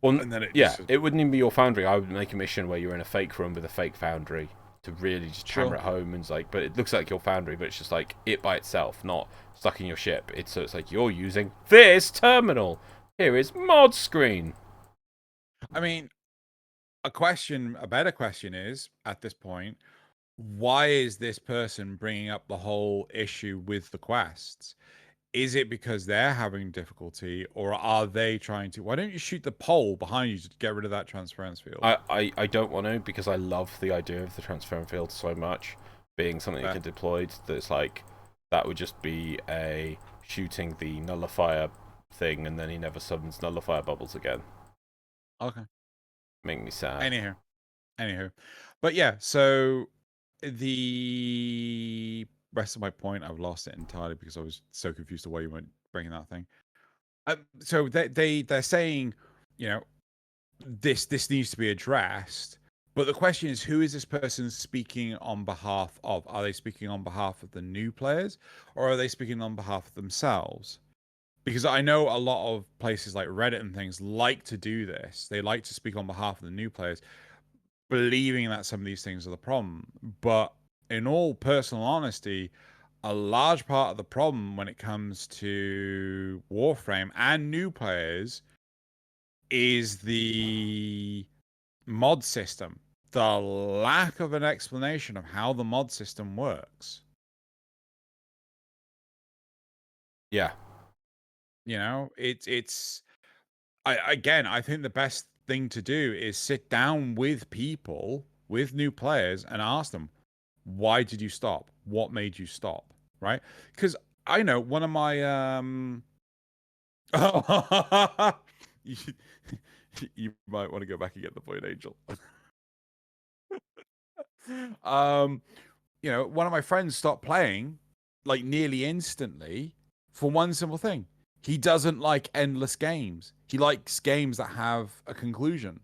Well, and then it yeah, just it wouldn't even be your foundry. I would make a mission where you're in a fake room with a fake foundry to really just hammer sure. it home. And it's like, but it looks like your foundry, but it's just like it by itself, not stuck in your ship. It's like you're using this terminal. Here is mod screen. I mean, a better question is at this point, why is this person bringing up the whole issue with the quests? Is it because they're having difficulty, or are they trying to? Why don't you shoot the pole behind you to get rid of that transference field? I don't want to because I love the idea of the transferring field so much being something that Fair. can deployed. That's like that would just be a shooting the nullifier thing, and then he never summons nullifier bubbles again. Okay. Make me sad. Anywho, but yeah. So the rest of my point, I've lost it entirely because I was so confused to why you weren't bringing that thing. So they're saying, you know, this needs to be addressed. But the question is, who is this person speaking on behalf of? Are they speaking on behalf of the new players, or are they speaking on behalf of themselves? Because I know a lot of places like Reddit and things like to do this. They like to speak on behalf of the new players, believing that some of these things are the problem. But in all personal honesty, a large part of the problem when it comes to Warframe and new players is the mod system, the lack of an explanation of how the mod system works. Yeah. It's I think the best thing to do is sit down with people, with new players, and ask them, why did you stop? What made you stop? Right? Because I know one of my you, you might want to go back and get the point, Angel. um, one of my friends stopped playing like nearly instantly for one simple thing. He doesn't like endless games. He likes games that have a conclusion.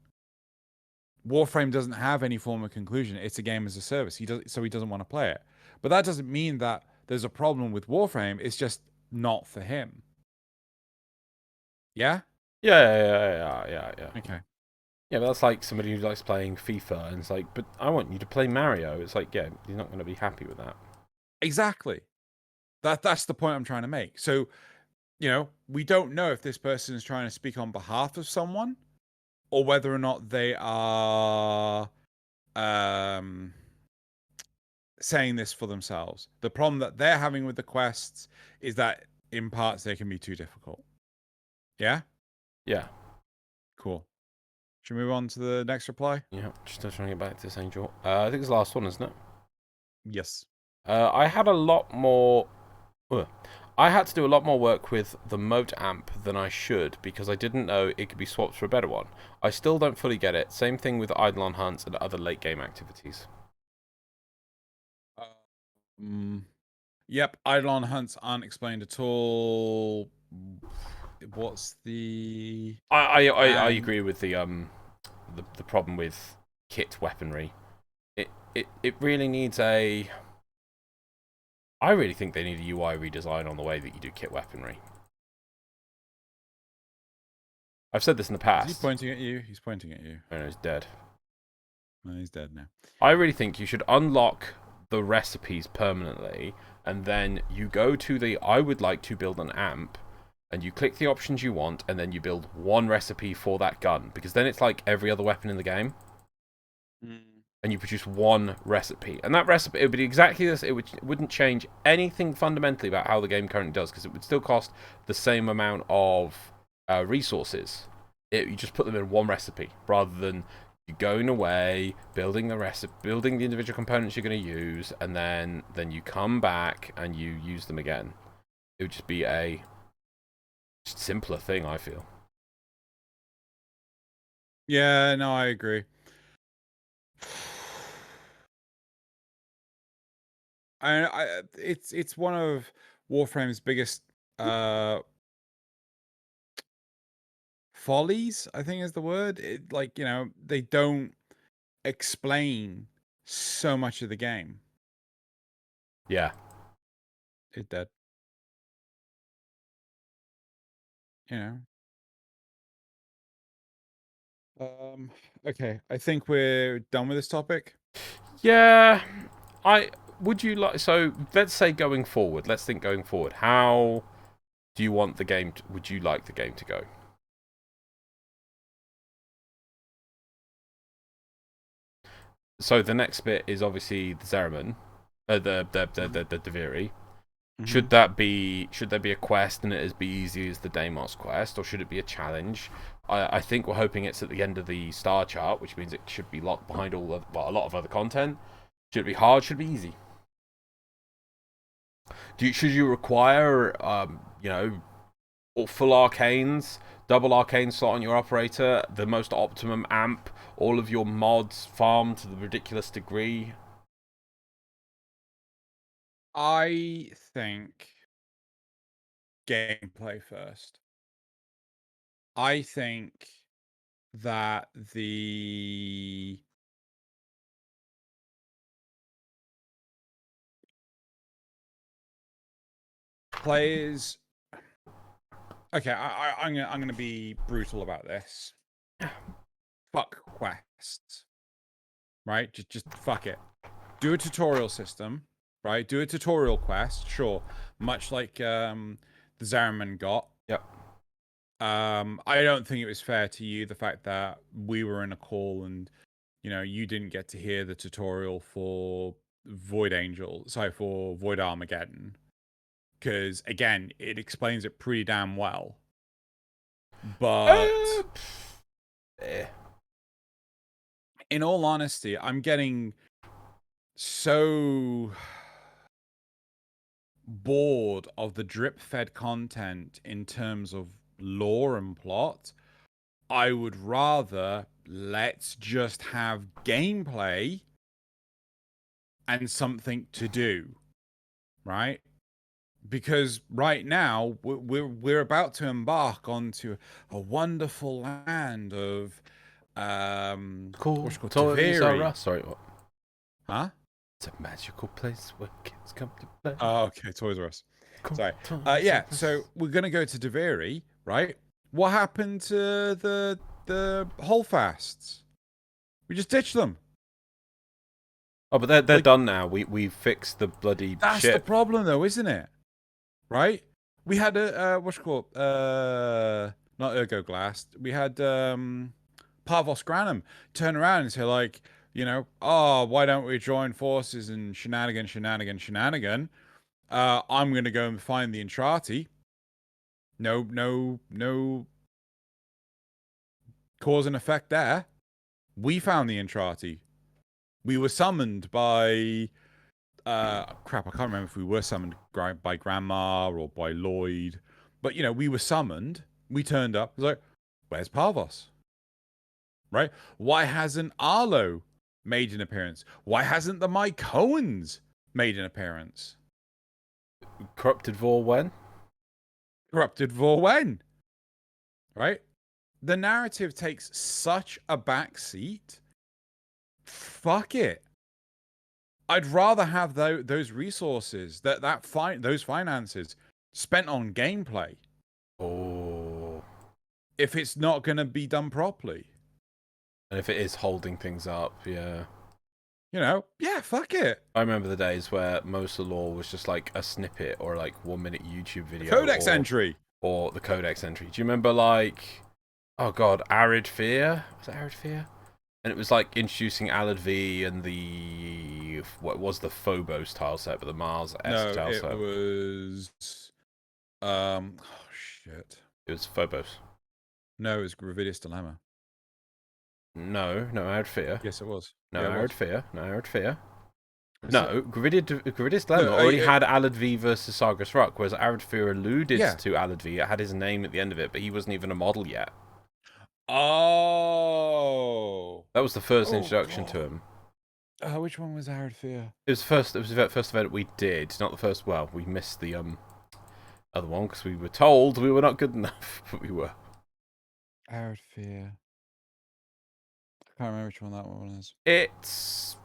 Warframe doesn't have any form of conclusion. It's a game as a service. He doesn't want to play it. But that doesn't mean that there's a problem with Warframe. It's just not for him. Yeah? Yeah. Okay. Yeah, but that's like somebody who likes playing FIFA, and it's like, but I want you to play Mario. It's like, yeah, you're not going to be happy with that. Exactly. That's the point I'm trying to make. So, we don't know if this person is trying to speak on behalf of someone or whether or not they are um saying this for themselves. The problem that they're having with the quests is that in parts they can be too difficult. Yeah? Yeah. Cool. Should we move on to the next reply? Yeah, just trying to get back to this angel. I think it's the last one, isn't it? Yes. I had a lot more. I had to do a lot more work with the moat amp than I should because I didn't know it could be swapped for a better one. I still don't fully get it. Same thing with Eidolon hunts and other late game activities. Yep, Eidolon hunts aren't explained at all. What's the I agree with the problem with kit weaponry. It really needs a. I really think they need a UI redesign on the way that you do kit weaponry. I've said this in the Is past. he pointing at you? He's pointing at you. Oh, no, he's dead. Well, he's dead now. I really think you should unlock the recipes permanently, and then you go to the I would like to build an amp, and you click the options you want, and then you build one recipe for that gun, because then it's like every other weapon in the game. And you produce one recipe, and that recipe, it would be exactly this. It wouldn't change anything fundamentally about how the game currently does, because it would still cost the same amount of resources. You just put them in one recipe rather than you going away, building the recipe, building the individual components you're going to use, and then you come back and you use them again. It would just be a simpler thing, I feel. Yeah, no, I agree. It's one of Warframe's biggest follies, I think is the word. Like, you know, they don't explain so much of the game. Yeah. It's dead. You know. Okay, I think we're done with this topic. Yeah. Would you like, so let's say going forward, let's think going forward. How do you want the game would you like the game to go? So the next bit is obviously the Zeraman, the Deviri. Should there be a quest and it as be easy as the Deimos quest, or should it be a challenge? I think we're hoping it's at the end of the star chart, which means it should be locked behind a lot of other content. Should it be hard? Should it be easy? Should you require full arcanes, double arcane slot on your operator, the most optimum amp, all of your mods farmed to the ridiculous degree? I think gameplay first. I think that the players. Okay, I'm gonna be brutal about this. Fuck quests, right? Just fuck it. Do a tutorial system, right? Do a tutorial quest, sure. Much like the Zeraman got. Yep. I don't think it was fair to you the fact that we were in a call and you didn't get to hear the tutorial for Void Armageddon, because again, it explains it pretty damn well. But in all honesty, I'm getting so bored of the drip-fed content in terms of lore and plot. I would rather let's just have gameplay and something to do, right? Because right now we're about to embark onto a wonderful land of Cool. what's called Toys R Taveri. Us. Sorry, what? Huh? It's a magical place where kids come to play. Oh, okay, Toys R Us. Cool. Sorry. Yeah, so we're gonna go to Taveri, right? What happened to the holdfasts? We just ditched them. Oh, but they're done now. We fixed the bloody That's ship. the problem, though, isn't it? Right? We had a what's it called? Not Ergoglast. We had Parvos Granum turn around and say like, oh, why don't we join forces and shenanigan. I'm gonna go and find the Entrati. No cause and effect there. We found the Entrati. We were summoned by crap, I can't remember if we were summoned by Grandma or by Lloyd. But we were summoned. We turned up. It was like, where's Parvos? Right? Why hasn't Arlo made an appearance? Why hasn't the Mike Cohens made an appearance? Corrupted Vor when? Corrupted Vor when? Right? The narrative takes such a backseat. Fuck it. I'd rather have those resources, those finances spent on gameplay. Oh. if it's not going to be done properly. And if it is holding things up, yeah. Yeah, fuck it. I remember the days where most of the lore was just like a snippet or like 1 minute YouTube video. Codex entry. Or the codex entry. Do you remember like, oh god, Arid Fear? Was it Arid Fear? And it was like introducing Alad V and what was the Phobos tile set, but the Mars S tile set. No, it was... Oh, shit. It was Phobos. No, it was Gravidius Dilemma. No, Arid Fear. Yes, it was. No, yeah, Arid Fear. No, Arid Fear. Was No, Gravidius Dilemma already had Alad V versus Sargus Rock, whereas Arid Fear alluded to Alad V. It had his name at the end of it, but he wasn't even a model yet. Oh. That was the first introduction to him. Which one was Arid Fear? It was the first event we did, not the first. Well, we missed the other one because we were told we were not good enough, but we were. Arid Fear. I can't remember which one that one is. It's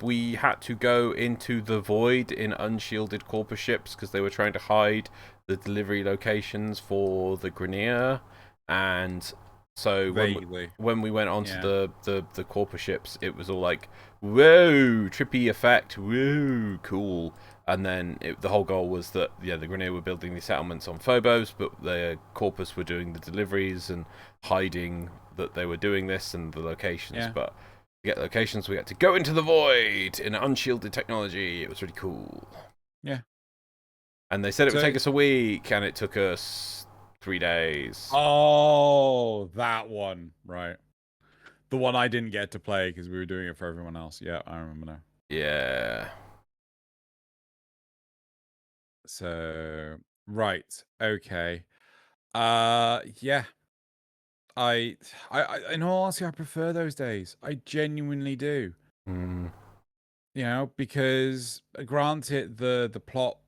we had to go into the void in unshielded corpus ships because they were trying to hide the delivery locations for the Grineer, and so when we went onto the corpus ships, it was all like, whoa, trippy effect, whoa, cool. And then the whole goal was that the Grineer were building these settlements on Phobos, but the corpus were doing the deliveries and hiding that they were doing this and the locations. But to get locations, we had to go into the void in unshielded technology. It was really cool. Yeah. And they said it would take us a week, and it took us 3 days. Oh, that one. Right. The one I didn't get to play because we were doing it for everyone else. Yeah, I remember now. Yeah. So, right. Okay. Yeah. I in all honesty, I prefer those days. I genuinely do. Because granted, the plot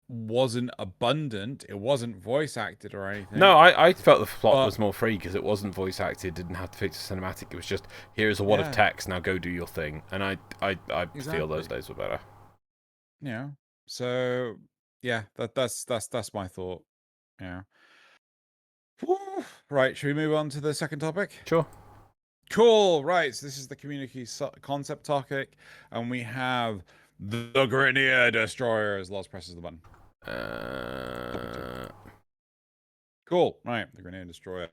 wasn't abundant. It wasn't voice acted or anything. No, I felt the plot was more free because it wasn't voice acted. Didn't have to fix a cinematic. It was just, here's a wad of text. Now go do your thing. And I feel those days were better. So yeah, that's my thought. Yeah. Right, should we move on to the second topic? Sure. Cool. Right, so this is the community concept topic, and we have the Grineer Destroyers. Loz presses the button. Cool. Right, the Grineer Destroyer.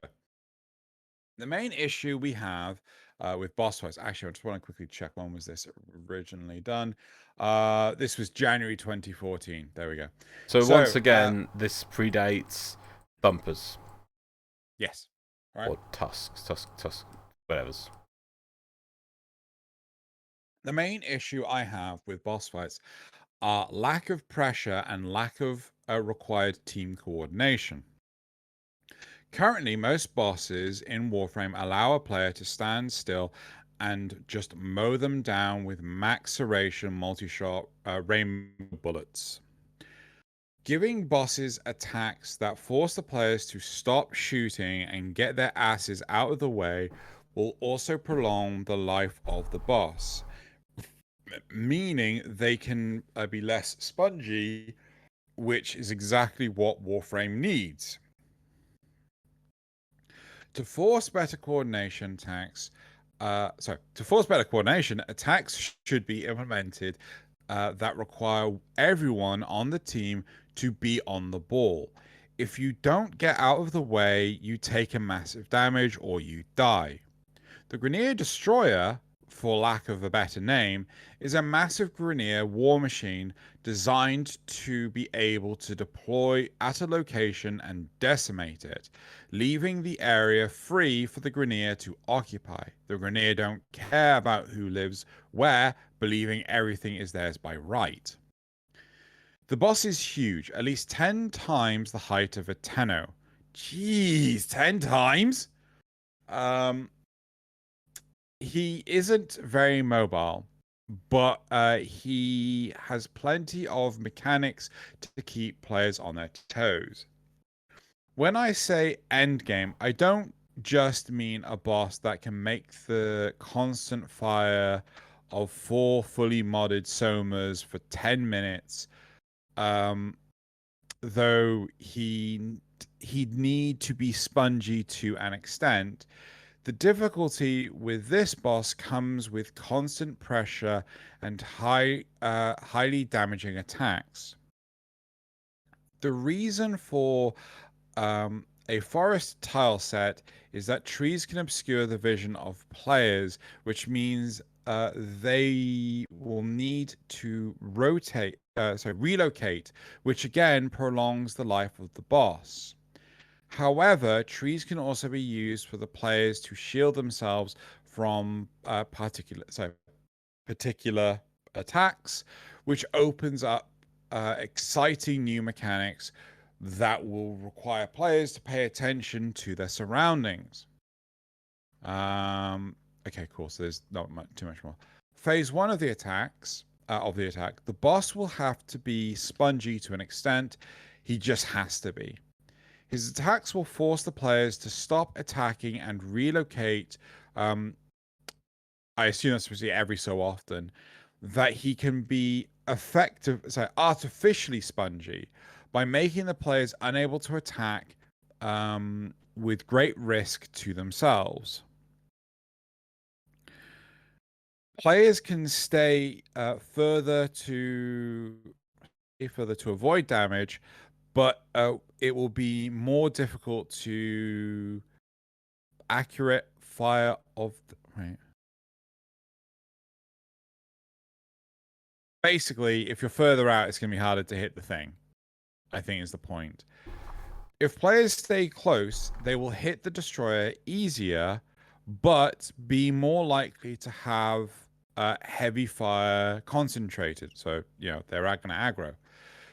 The main issue we have with boss fights. Actually, I just want to quickly check when was this originally done. This was January 2014. There we go. So once again, this predates Thumpers. Yes. Right. Or Tusks, whatever's. The main issue I have with boss fights are lack of pressure and lack of required team coordination. Currently, most bosses in Warframe allow a player to stand still and just mow them down with max duration multi-shot rainbow bullets. Giving bosses attacks that force the players to stop shooting and get their asses out of the way will also prolong the life of the boss, meaning they can be less spongy, which is exactly what Warframe needs. To force better coordination, attacks should be implemented that require everyone on the team to be on the ball. If you don't get out of the way, you take a massive damage or you die. The Grineer Destroyer, for lack of a better name, is a massive Grineer war machine designed to be able to deploy at a location and decimate it, leaving the area free for the Grineer to occupy. The Grineer don't care about who lives where, believing everything is theirs by right. The boss is huge, at least 10 times the height of a Tenno. Jeez, 10 times? He isn't very mobile, but he has plenty of mechanics to keep players on their toes. When I say endgame, I don't just mean a boss that can make the constant fire of 4 fully modded somas for 10 minutes, though he he'd need to be spongy to an extent. The difficulty with this boss comes with constant pressure and highly damaging attacks. The reason for a forest tile set is that trees can obscure the vision of players, which means they will need to relocate, which again prolongs the life of the boss. However, trees can also be used for the players to shield themselves from particular attacks, which opens up exciting new mechanics that will require players to pay attention to their surroundings. Okay, cool. So there's not too much more. Phase 1 of the attack, the boss will have to be spongy to an extent. He just has to be. His attacks will force the players to stop attacking and relocate. I assume that's supposed to be every so often. That he can be artificially spongy by making the players unable to attack with great risk to themselves. Players can stay further to avoid damage, but it will be more difficult to accurate fire of right. Basically, if you're further out, it's going to be harder to hit the thing, I think is the point. If players stay close, they will hit the destroyer easier, but be more likely to have heavy fire concentrated. So, they're going to aggro.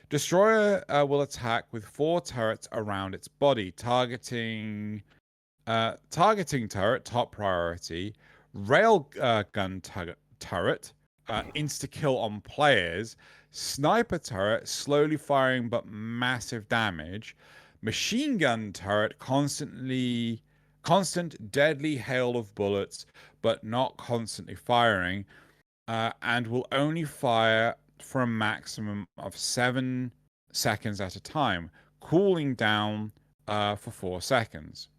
Destroyer will attack with 4 turrets around its body, targeting turret, top priority, railgun turret, insta-kill on players, sniper turret, slowly firing but massive damage, machine gun turret, constant deadly hail of bullets but not constantly firing, and will only fire for a maximum of 7 seconds at a time, cooling down for 4 seconds.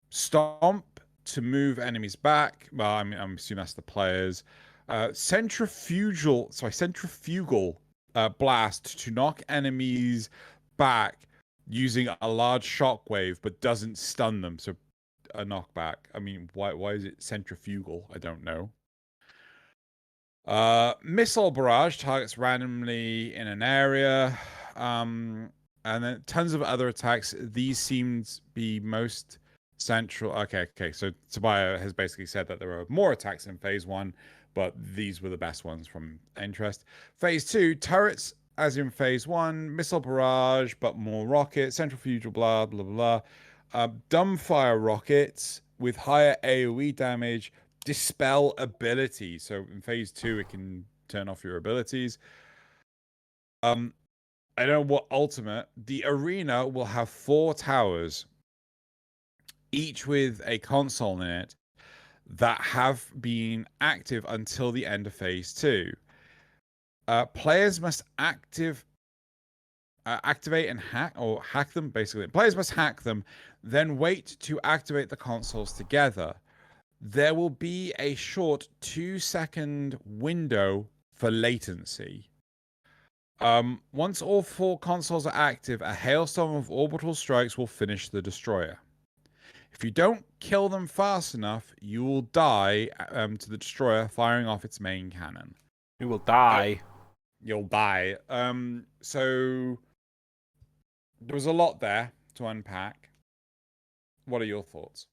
Stomp to move enemies back. Well, I'm assuming that's the players. Centrifugal blast to knock enemies back using a large shockwave, but doesn't stun them. So a knockback. I mean, why is it centrifugal? I don't know. Missile barrage targets randomly in an area. And then tons of other attacks. These seem to be most central. Okay. So Tobiah has basically said that there are more attacks in phase 1, but these were the best ones from interest. Phase 2, turrets as in phase 1, missile barrage, but more rockets, centrifugal, blah, blah, blah. Dumbfire rockets with higher AoE damage, dispel ability. So in phase 2, it can turn off your abilities. I don't know what ultimate. The arena will have 4 towers, each with a console in it, that have been active until the end of phase 2. Players must activate and hack them, basically. Players must hack them, then wait to activate the consoles together. There will be a short 2-second window for latency. Once all 4 consoles are active, a hailstorm of orbital strikes will finish the destroyer. If you don't kill them fast enough, you will die to the destroyer firing off its main cannon. You will die. You'll die. So there was a lot there to unpack. What are your thoughts?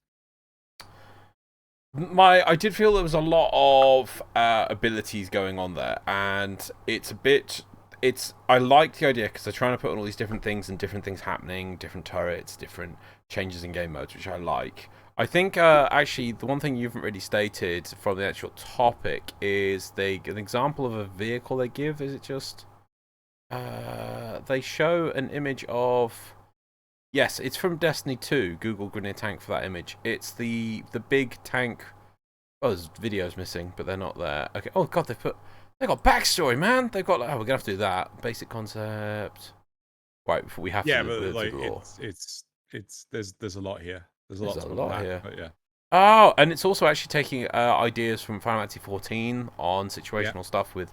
I did feel there was a lot of abilities going on there, and it's a bit. I like the idea because they're trying to put on all these different things and different things happening, different turrets, different changes in game modes, which I like. I think actually the one thing you haven't really stated from the actual topic is an example of a vehicle they give. Is it just they show an image of? Yes, it's from Destiny 2. Google Grenadier Tank for that image. It's the big tank. Oh, there's videos missing, but they're not there. Okay. Oh god, they got backstory, man. They've got. Oh, we're gonna have to do that. Basic concept. Right, we have to. Yeah, but like there's a lot here. There's a There's lot a to lot unpack, here. but yeah. Oh, and it's also actually taking ideas from Final Fantasy 14 on situational Yeah. stuff with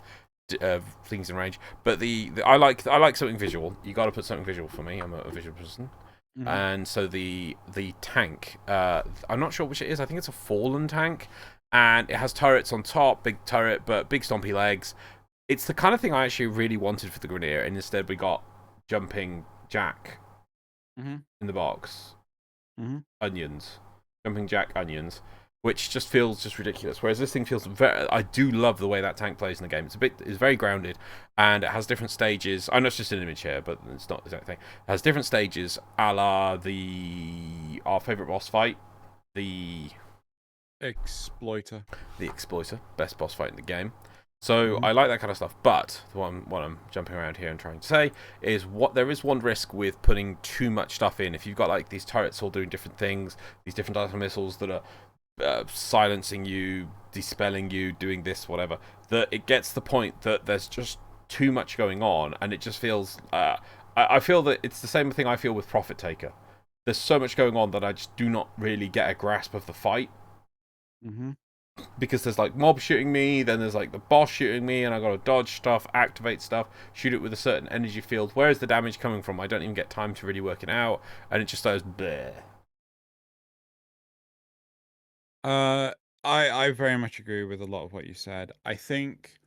things in range. But I like something visual. You got to put something visual for me. I'm a visual person. Mhm. And so the tank, I'm not sure which it is. I think it's a fallen tank, and it has turrets on top, big turret, but big stompy legs. It's the kind of thing I actually really wanted for the Grenadier, and instead we got jumping Jack Mhm. in the box, Mhm. onions, jumping Jack onions, which just feels just ridiculous. Whereas this thing feels very. I do love the way that tank plays in the game. It's very grounded, and it has different stages. I know it's just an image here, but it's not the exact thing. It has different stages, a la our favorite boss fight, the Exploiter. Exploiter, best boss fight in the game. So Mhm. I like that kind of stuff. But what I'm jumping around here and trying to say is there is one risk with putting too much stuff in. If you've got like these turrets all doing different things, these different types of missiles that are silencing you, dispelling you, doing this, whatever, that it gets to the point that there's just too much going on, and it just feels. I feel that it's the same thing I feel with Profit Taker. There's so much going on that I just do not really get a grasp of the fight. Mhm. Because there's like mob shooting me, then there's like the boss shooting me, and I gotta dodge stuff, activate stuff, shoot it with a certain energy field. Where is the damage coming from? I don't even get time to really work it out, and it just goes bleh. I very much agree with a lot of what you said. I think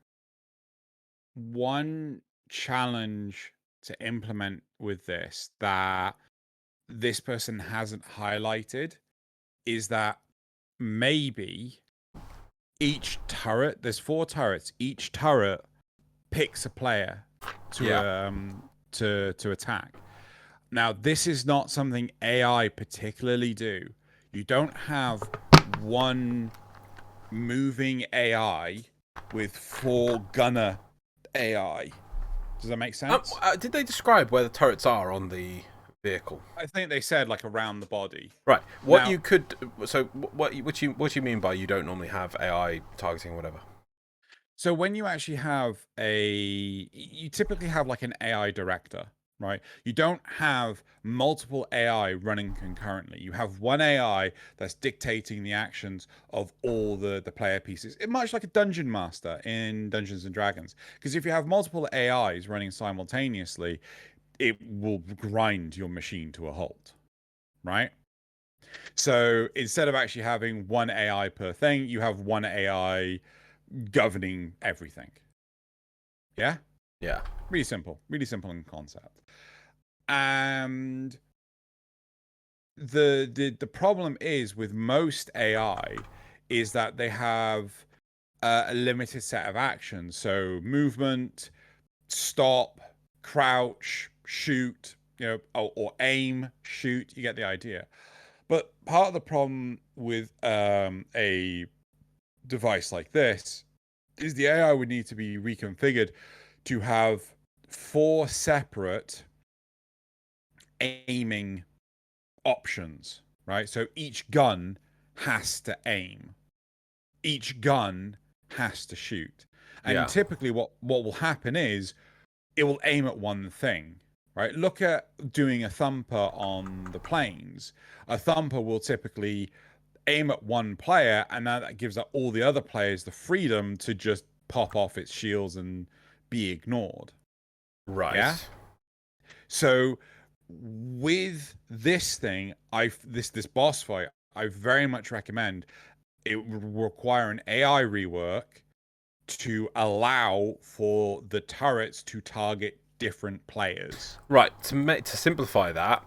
one challenge to implement with this that this person hasn't highlighted is that maybe each turret, there's 4 turrets, each turret picks a player to Yeah. to attack. Now, this is not something AI particularly do. You don't have one moving AI with 4 gunner AI. Does that make sense? Did they describe where the turrets are on the vehicle? I think they said like around the body. Right. What Now, you could so what you mean by you don't normally have AI targeting or whatever? so when you actually have you typically have like an AI director, right? You don't have multiple AI running concurrently. You have one AI that's dictating the actions of all the player pieces. Much like a dungeon master in Dungeons and Dragons. Because if you have multiple AIs running simultaneously, it will grind your machine to a halt, right? So instead of actually having one AI per thing, you have one AI governing everything. Yeah? Yeah. Really simple in concept. And the problem is with most AI is that they have a limited set of actions. So movement, stop, crouch, shoot, or aim, shoot. You get the idea. But part of the problem with a device like this is the AI would need to be reconfigured to have 4 separate aiming options, right? So each gun has to aim. Each gun has to shoot. And Yeah. typically what will happen is it will aim at one thing, right? Look at doing a thumper on the planes. A thumper will typically aim at one player, and now that gives all the other players the freedom to just pop off its shields and be ignored. Yeah. Right. So with this thing, this boss fight, I very much recommend it would require an AI rework to allow for the turrets to target different players. Right. To simplify that,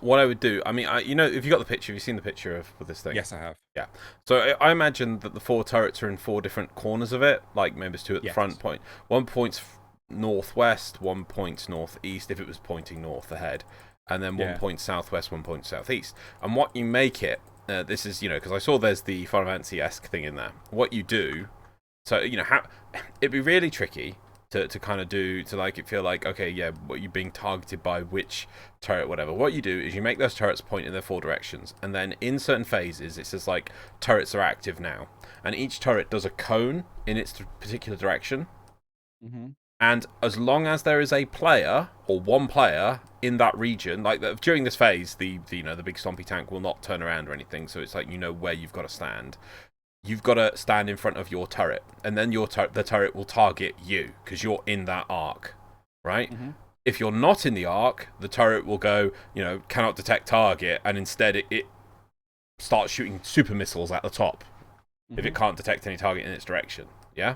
what I would do, I mean, if you got the picture, have you seen the picture of this thing? Yes, I have. Yeah. So I imagine that the 4 turrets are in 4 different corners of it. Like maybe there's 2 at the front point. One points northwest, one points northeast if it was pointing north ahead, and then one points southwest, one points southeast. And what you make it, this is because I saw there's the Final Fantasy-esque thing in there. What you do, so how it'd be really tricky to kind of do to like it feel like okay what you're being targeted by which turret whatever. What you do is you make those turrets point in their 4 directions, and then in certain phases it says like turrets are active now, and each turret does a cone in its particular direction. Mm-hmm. And as long as there is a player or one player in that region, like during this phase, the big stompy tank will not turn around or anything. So it's like where you've got to stand. You've got to stand in front of your turret, and then the turret will target you because you're in that arc, right? Mm-hmm. If you're not in the arc, the turret will go, cannot detect target, and instead it starts shooting super missiles at the top if it can't detect any target in its direction. Yeah.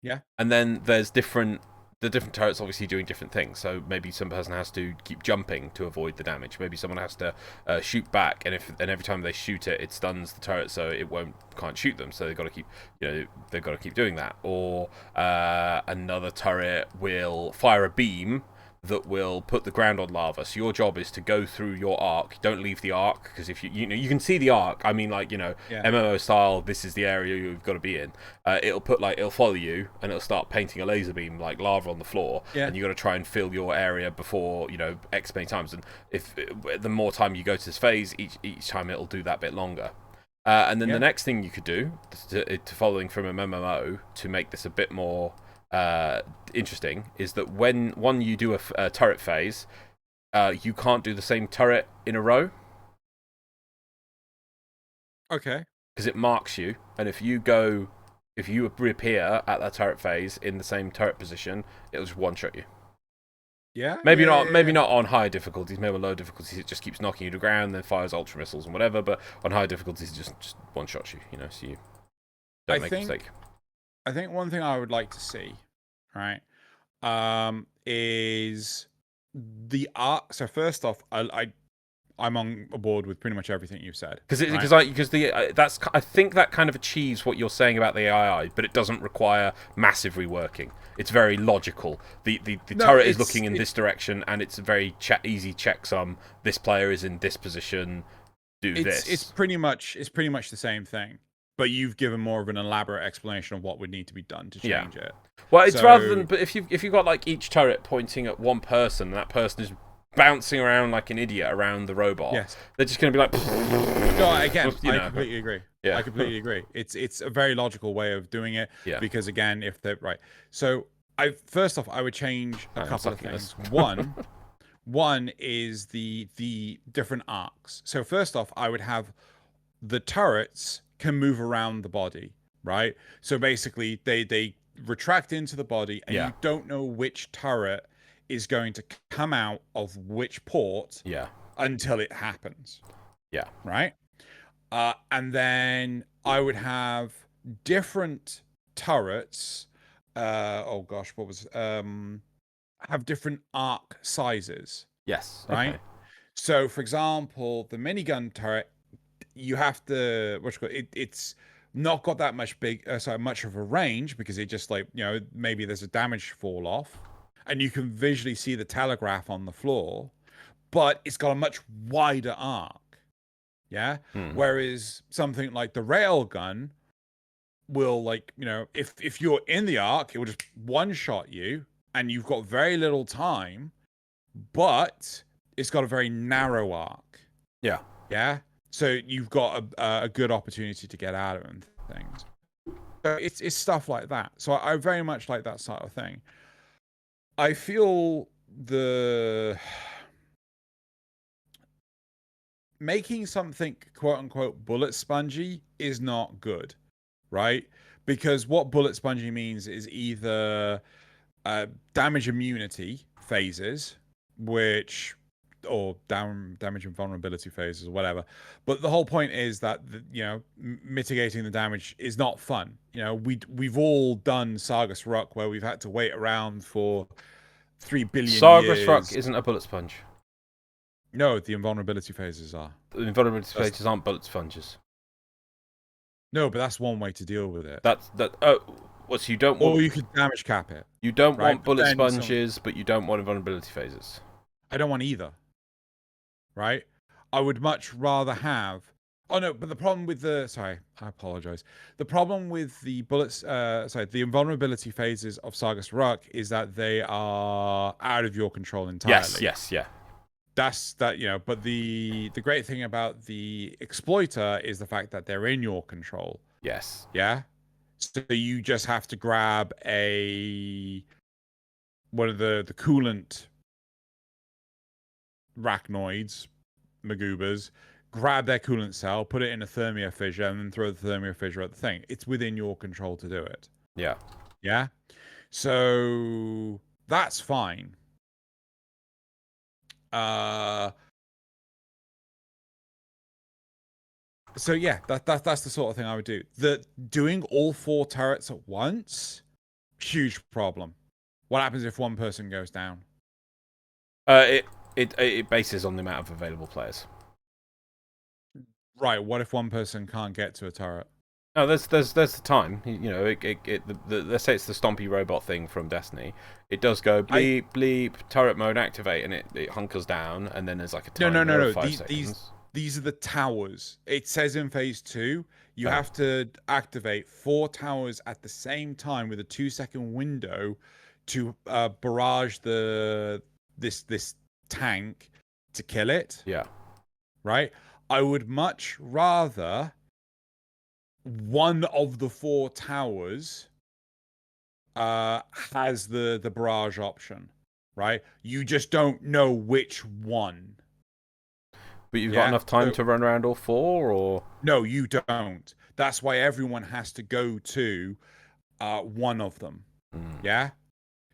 Yeah. And then there's the different turrets obviously doing different things. So maybe some person has to keep jumping to avoid the damage. Maybe someone has to shoot back, and every time they shoot it, it stuns the turret, so it can't shoot them. So they've got to keep doing that. Or another turret will fire a beam that will put the ground on lava. So your job is to go through your arc. Don't leave the arc, because if you can see the arc. I mean, MMO style, this is the area you've got to be in. It'll follow you, and it'll start painting a laser beam like lava on the floor. Yeah. And you got to try and fill your area before X many times. And if the more time you go to this phase, each time it'll do that bit longer. And then the next thing you could do, to following from a MMO, to make this a bit more interesting, is that when you do a turret phase, you can't do the same turret in a row. Okay. Because it marks you, and if you reappear at that turret phase in the same turret position, it'll just one-shot you. Yeah. Maybe not on high difficulties. Maybe on low difficulties, it just keeps knocking you to the ground, then fires ultra missiles and whatever. But on high difficulties, it just one-shots you. So you don't make a mistake. I think one thing I would like to see, right, is the arc. So first off, I'm on board with pretty much everything you've said. I think that kind of achieves what you're saying about the AI, but it doesn't require massive reworking. It's very logical. The turret is looking in this direction, and it's a very easy checksum. This player is in this position. This. It's pretty much the same thing. But you've given more of an elaborate explanation of what would need to be done to change it. Well, it's rather than, but if you've got like each turret pointing at one person, and that person is bouncing around like an idiot around the robot, they're just going to be like. No, again, I completely agree. Yeah. I completely agree. It's a very logical way of doing it. Yeah. Because again, if they're right, so first off, I would change a couple of things. One is the different arcs. So first off, I would have the turrets can move around the body, right? So basically, they retract into the body, and you don't know which turret is going to come out of which port until it happens. Yeah. Right? And then I would have different turrets. Have different arc sizes. Yes. Right? Okay. So, for example, the minigun turret, you have to it's not got that much much of a range, because it just maybe there's a damage fall off, and you can visually see the telegraph on the floor, but it's got a much wider arc. Yeah. Whereas something like the railgun will, if you're in the arc, it will just one shot you, and you've got very little time, but it's got a very narrow arc. Yeah. Yeah. So you've got a good opportunity to get out of it and things. So it's stuff like that. So I very much like that sort of thing. I feel making something quote unquote bullet spongy is not good, right? Because what bullet spongy means is either damage immunity phases, or damage and vulnerability phases, or whatever. But the whole point is that mitigating the damage is not fun. We've all done Sargus Rock, where we've had to wait around for 3 billion years. Sargus Rock isn't a bullet sponge. No, the invulnerability phases are. The invulnerability phases aren't bullet sponges. No, but that's one way to deal with it. So you don't want. Or you could damage cap it. You don't want bullet sponges, but you don't want invulnerability phases. I don't want either. Right? I would much rather have. Oh no, but the problem with I apologize. The problem with the the invulnerability phases of Sargus Rock is that they are out of your control entirely. Yes, yeah. That's that, but the great thing about the exploiter is the fact that they're in your control. Yes. Yeah? So you just have to grab a one of the coolant arachnoids, Magubas, grab their coolant cell, put it in a thermia fissure, and then throw the thermia fissure at the thing. It's within your control to do it. Yeah. Yeah? So that's fine. So yeah, that's the sort of thing I would do. Doing all 4 turrets at once, huge problem. What happens if one person goes down? It bases on the amount of available players. Right. What if one person can't get to a turret? Oh, there's the time. You know, let's say it's the Stompy robot thing from Destiny. It does go bleep bleep, turret mode activate, and it hunkers down, and then there's like a timer of 5 seconds. These are the towers. It says in phase 2, you have to activate 4 towers at the same time with a 2-second window to barrage this tank to kill it. Yeah. Right? I would much rather one of the 4 towers has the barrage option, right? You just don't know which one. But you've got enough time to run around all 4, or no, you don't. That's why everyone has to go to one of them. Yeah.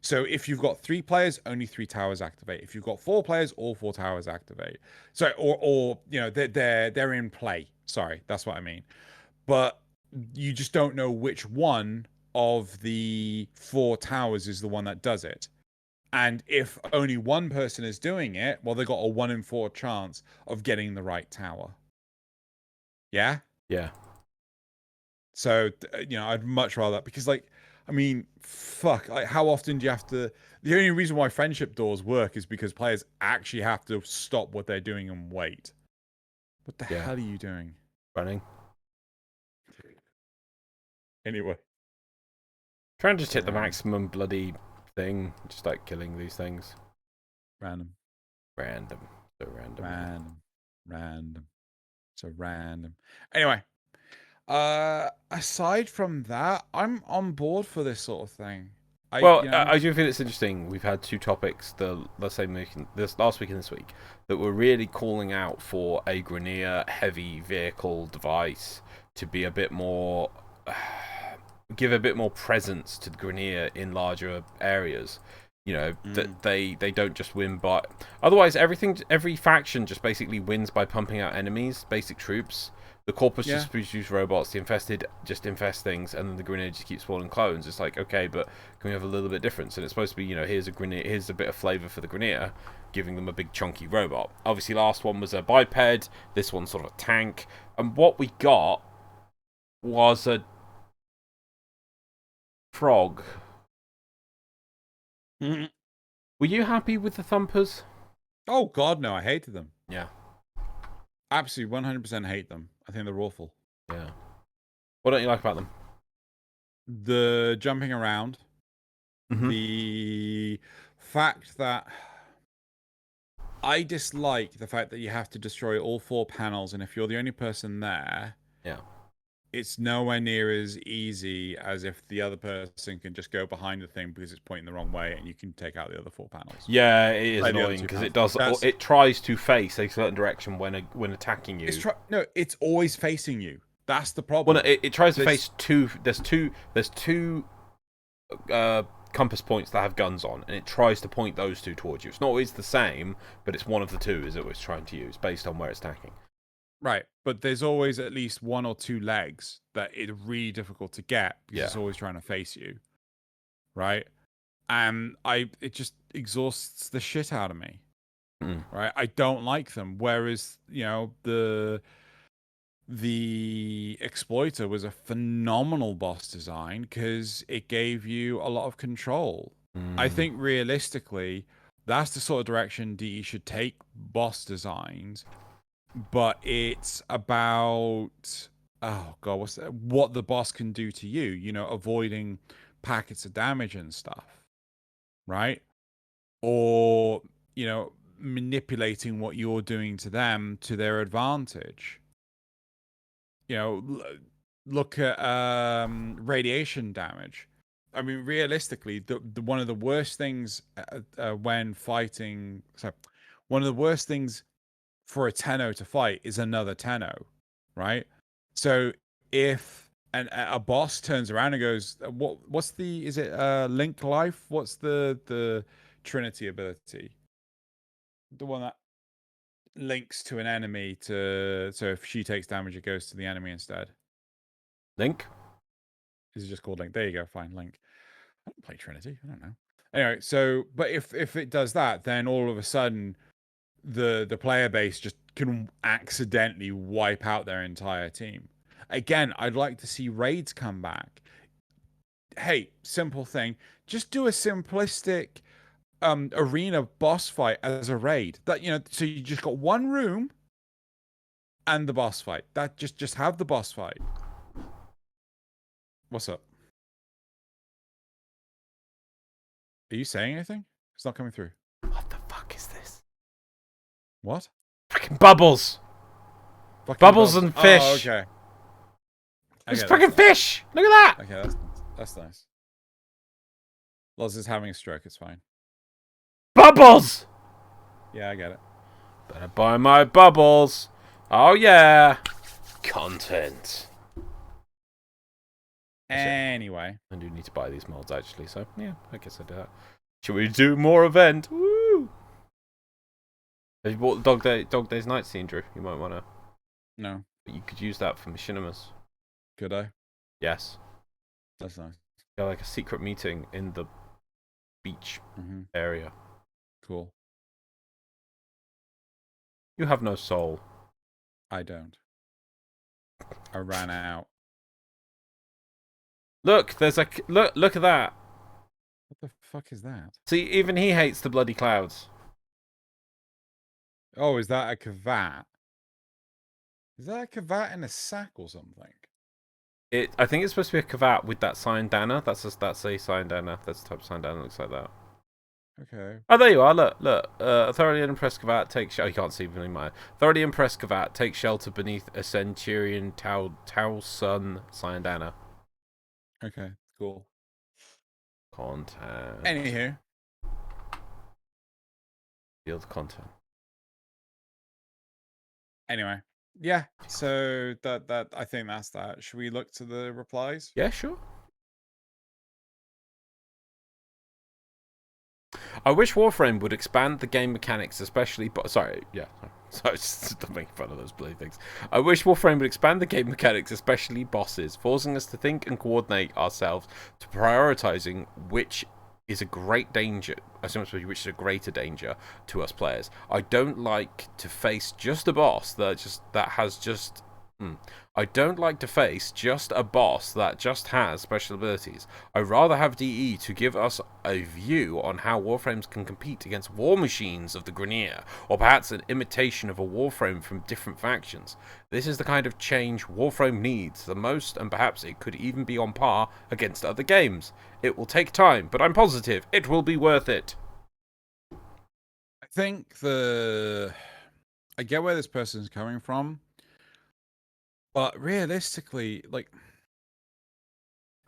So if you've got 3 players, only 3 towers activate. If you've got 4 players, all 4 towers activate. So or you know they're in play. Sorry, that's what I mean. But you just don't know which one of the 4 towers is the one that does it. And if only one person is doing it, well, they've got a 1 in 4 chance of getting the right tower. Yeah? Yeah. So, you know, I'd much rather that because, like, I mean, fuck, like, how often do you have to... The only reason why friendship doors work is because players actually have to stop what they're doing and wait. What the hell are you doing? Running. Anyway. Trying to just hit the maximum bloody thing, just like killing these things. Random. So random. So random. Anyway. Aside from that, I'm on board for this sort of thing. I do feel it's interesting. We've had 2 topics, this last week and this week, that were really calling out for a Grineer heavy vehicle device to be a bit more, give a bit more presence to Grineer in larger areas. You know, that they don't just win by... Otherwise, every faction just basically wins by pumping out enemies, basic troops. The Corpus just produce robots, the Infested just infest things, and then the Grineer just keeps spawning clones. It's like, okay, but can we have a little bit difference? And it's supposed to be, you know, here's a bit of flavour for the Grineer, giving them a big chunky robot. Obviously, last one was a biped, this one's sort of a tank, and what we got was a frog. Mm-hmm. Were you happy with the Thumpers? Oh, God, no, I hated them. Yeah. Absolutely 100% hate them. I think they're awful. Yeah. What don't you like about them? The jumping around. Mm-hmm. The fact that... I dislike the fact that you have to destroy all 4 panels, and if you're the only person there... Yeah. It's nowhere near as easy as if the other person can just go behind the thing because it's pointing the wrong way and you can take out the other 4 panels. Yeah, it is annoying because it tries to face a certain direction when attacking you. It's always facing you. That's the problem. Well, it tries to face 2. There's two compass points that have guns on, and it tries to point those 2 towards you. It's not always the same, but it's one of the 2 is it was trying to use based on where it's attacking. Right, but there's always at least 1 or 2 legs that it's really difficult to get because it's always trying to face you, right? And it just exhausts the shit out of me, right? I don't like them. Whereas, you know, the Exploiter was a phenomenal boss design because it gave you a lot of control. I think realistically, that's the sort of direction DE should take boss designs. But it's about what the boss can do to you, you know, avoiding packets of damage and stuff, right? Or, you know, manipulating what you're doing to them to their advantage. You know, look at radiation damage. I mean, realistically, the one of the worst things when fighting, so one of the worst things for a Tenno to fight is another Tenno, right? So if a boss turns around and goes, what's the, is it Link Life? What's the Trinity ability? The one that links to an enemy to, so if she takes damage, it goes to the enemy instead. Link? Is it just called Link? There you go, fine, Link. I don't play Trinity, I don't know. Anyway, so but if it does that, then all of a sudden the player base just can accidentally wipe out their entire team. Again, I'd like to see raids come back. Hey, simple thing. Just do a simplistic arena boss fight as a raid. That, you know, so you just got one room and the boss fight. That just have the boss fight. What's up? Are you saying anything? It's not coming through. What the fuck is this? What? Freaking bubbles! Fucking Bubbles and fish! Oh, okay. It's freaking fish! Look at that! Okay, that's nice. Loz is having a stroke, it's fine. Bubbles! Yeah, I get it. Better buy my bubbles. Oh yeah. Content. Anyway. I do need to buy these mods actually, so yeah, I guess I do that. Should we do more event? Woo! Have you bought the Dog Days Night scene, Drew? You might wanna. No. But you could use that for machinimas. Could I? Yes. That's nice. Yeah, like a secret meeting in the beach area. Cool. You have no soul. I don't. I ran out. Look, there's a look at that. What the fuck is that? See, even he hates the bloody clouds. Oh, is that a cavat? Is that a cavat in a sack or something? I think it's supposed to be a cavat with that sign-dana. That's a sign-dana. That's the type of sign-dana that looks like that. Okay. Oh, there you are. Look. A thoroughly impressed cavat takes... Oh, you can't see really my... Thoroughly impressed cavat takes shelter beneath a Centurion Tau Sun sign-dana. Okay, cool. Content. Anywho. Field content. Anyway. Yeah, so that I think that's that. Should we look to the replies? Yeah, sure. I wish Warframe would expand the game mechanics, especially... Sorry, just making fun of those bloody things. I wish Warframe would expand the game mechanics, especially bosses, forcing us to think and coordinate ourselves to prioritizing which is a great danger, which is a greater danger to us players. I don't like to face just a boss I don't like to face just a boss that just has special abilities. I'd rather have DE to give us a view on how Warframes can compete against war machines of the Grineer, or perhaps an imitation of a Warframe from different factions. This is the kind of change Warframe needs the most, and perhaps it could even be on par against other games. It will take time, but I'm positive it will be worth it. I think I get where this person's coming from. But realistically, like,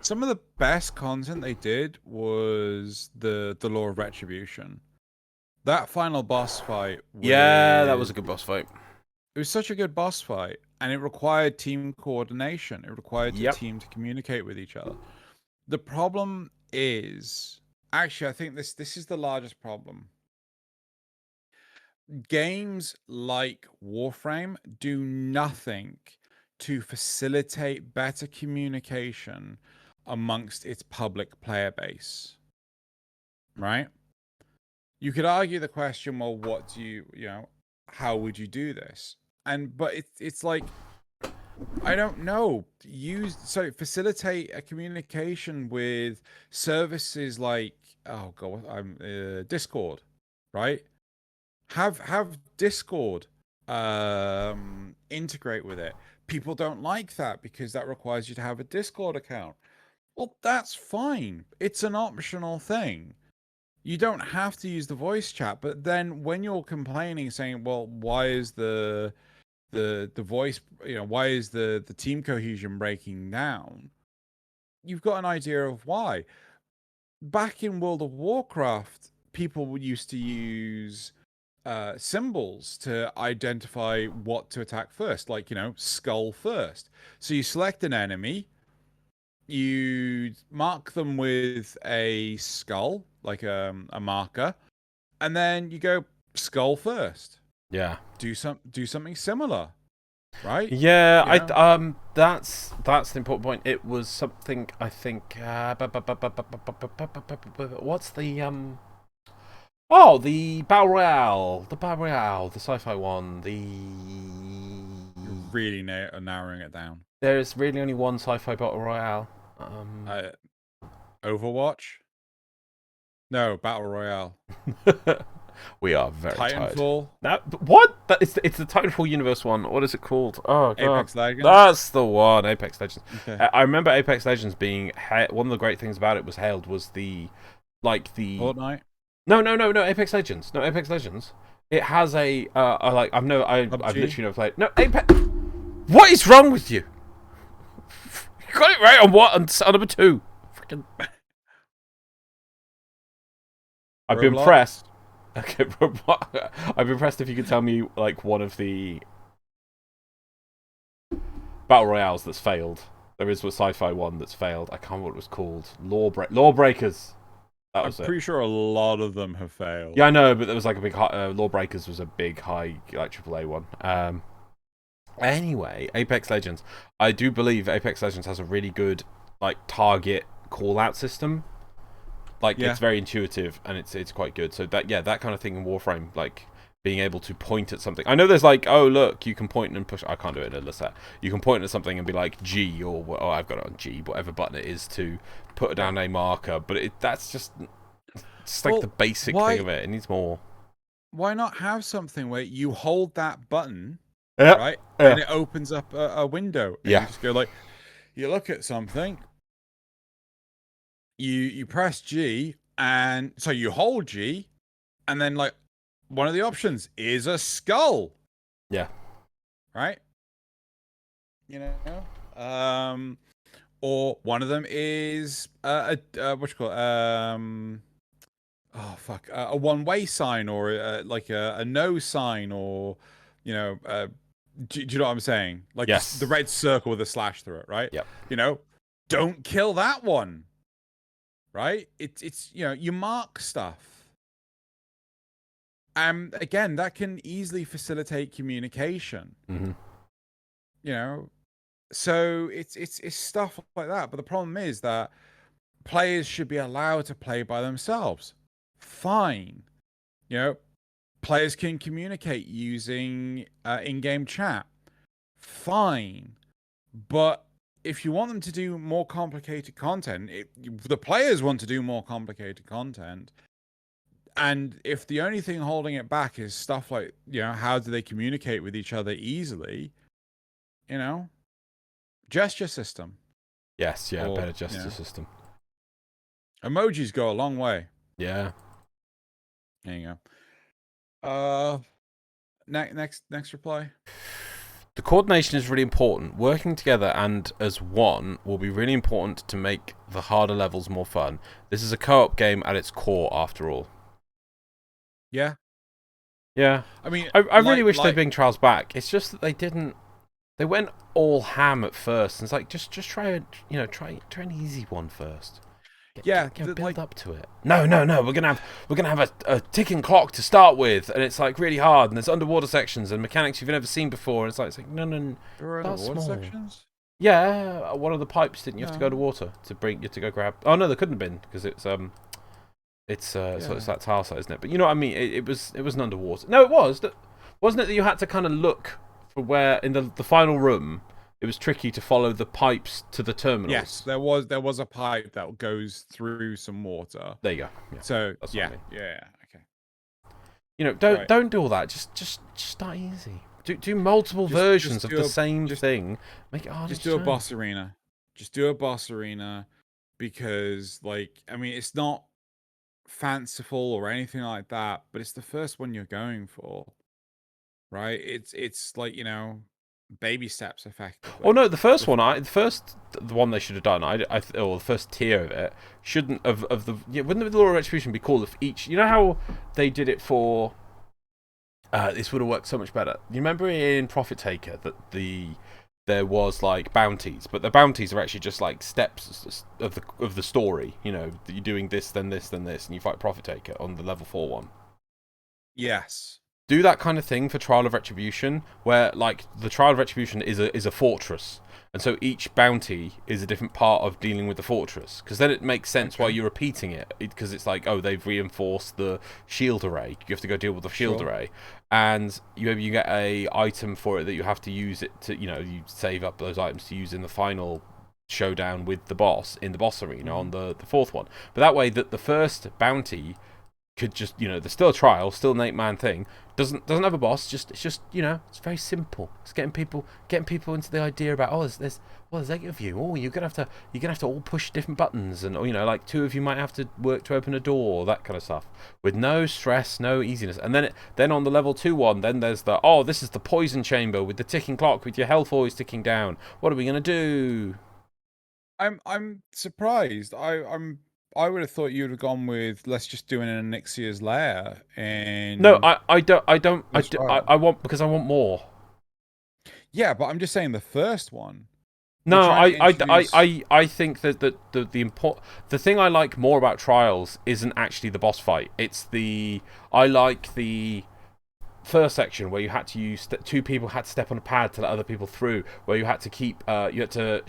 some of the best content they did was the Law of Retribution. That final boss fight. Yeah, that was a good boss fight. It was such a good boss fight, and it required team coordination. It required the team to communicate with each other. The problem is, actually, I think this is the largest problem. Games like Warframe do nothing to facilitate better communication amongst its public player base. Right? You could argue the question, well, what do you know, how would you do this? But it's like, I don't know. Facilitate a communication with services like, oh god, Discord, right? Have Discord integrate with it. People don't like that because that requires you to have a Discord account. Well, that's fine. It's an optional thing. You don't have to use the voice chat, but then when you're complaining, saying, well, why is the voice, why is the team cohesion breaking down? You've got an idea of why. back in World of Warcraft, people used to use symbols to identify what to attack first, like, skull first. So you select an enemy, you mark them with a skull, like a marker, and then you go skull first. Yeah. Do something similar, right? Yeah, that's the important point. It was something I think. What's the Oh, the Battle Royale, the sci-fi one. You're really narrowing it down. There is really only one sci-fi Battle Royale. Overwatch? No, Battle Royale. We are very Titanfall? tired. What? It's the Titanfall universe one. What is it called? Oh god, Apex Legends. That's the one. Apex Legends. Okay. I remember Apex Legends being one of the great things about it was hailed was the Fortnite. No, Apex Legends. No, Apex Legends. It has I've literally never played. No, Apex. What is wrong with you? You got it right on what? On number 2. Freaking. I've been impressed. Okay, I've been impressed if you could tell me like one of the battle royales that's failed. There is a sci-fi one that's failed. I can't remember what it was called. Lawbreakers. That was I'm pretty sure a lot of them have failed. Yeah, I know, but there was like a big Lawbreakers was a big high like AAA one. Anyway, Apex Legends. I do believe Apex Legends has a really good like target call out system. Like it's very intuitive and it's quite good. So that kind of thing in Warframe, like being able to point at something. I know there's like, oh look, you can point and push. I can't do it in a set. You can point at something and be like G or I've got it on G, whatever button it is to put down a marker. But that's just like the basic thing of it. It needs more. Why not have something where you hold that button, right, and it opens up a window. And you just go like, you look at something. You press G, and so you hold G, and then like one of the options is a skull. Yeah. Right? Or one of them is what you call it? A one-way sign, or like a no sign, or do you know what I'm saying? Like the red circle with a slash through it, right? Yep. Don't kill that one. Right? It's you mark stuff. Again, that can easily facilitate communication. Mm-hmm. So it's stuff like that. But the problem is that players should be allowed to play by themselves. Fine. Players can communicate using in-game chat. Fine. But if you want them to do more complicated content, the players want to do more complicated content. And if the only thing holding it back is stuff like, how do they communicate with each other easily? Gesture system. Yes, yeah, better gesture system. Emojis go a long way. Yeah. There you go. Next reply. The coordination is really important. Working together and as one will be really important to make the harder levels more fun. This is a co-op game at its core, after all. Yeah. Yeah. I mean, I really wish they'd bring Trials back. It's just that they didn't. They went all ham at first, and it's like just try an easy one first. Build up to it. No. We're gonna have a ticking clock to start with, and it's like really hard, and there's underwater sections and mechanics you've never seen before, and it's like no. There are underwater sections. Yeah, one of the pipes didn't you have to go to water to bring you to go grab? Oh no, there couldn't have been because it's so it's that tile site, isn't it? But you know what I mean. It was an underwater. No, it was. Wasn't it that you had to kind of look for where in the final room? It was tricky to follow the pipes to the terminals. Yes, there was a pipe that goes through some water. There you go. Yeah. So that's yeah, okay. Don't do all that. Just start easy. Do multiple versions of the same thing. Make it harder. Just do a boss arena. Just do a boss arena, because it's not fanciful or anything like that, but it's the first one you're going for, right? It's like baby steps, Oh effectively. no, the one they should have done, or the first tier of it shouldn't of the wouldn't the law of retribution be cool if each, you know how they did it for. This would have worked so much better. You remember in Profit Taker that there was like bounties, but the bounties are actually just like steps of the story. You know, that you're doing this, then this, then this, and you fight Profit Taker on the level 4 one. Yes. Do that kind of thing for Trial of Retribution, where like the Trial of Retribution is a fortress, and so each bounty is a different part of dealing with the fortress. Because then it makes sense why you're repeating it, because it's like, oh, they've reinforced the shield array. You have to go deal with the shield array, and you get a item for it that you have to use it to, you save up those items to use in the final showdown with the boss in the boss arena on the fourth one. But that way, that the first bounty could just, there's still a trial, still an 8-man thing. Doesn't have a boss. It's just it's very simple. It's getting people into the idea about, oh, there's 8 of you. Oh, you're gonna have to all push different buttons, and like 2 of you might have to work to open a door, that kind of stuff, with no stress, no easiness. And then on the level 2 one, then there's this is the poison chamber with the ticking clock with your health always ticking down. What are we gonna do? I'm surprised. I would have thought you would have gone with, let's just do an Onyxia's lair and No, I want, because I want more. yeah, but I'm just saying the first one. No, I think that the thing I like more about Trials isn't actually the boss fight. I like the first section where you had to use 2 people had to step on a pad to let other people through, where you had to keep you had to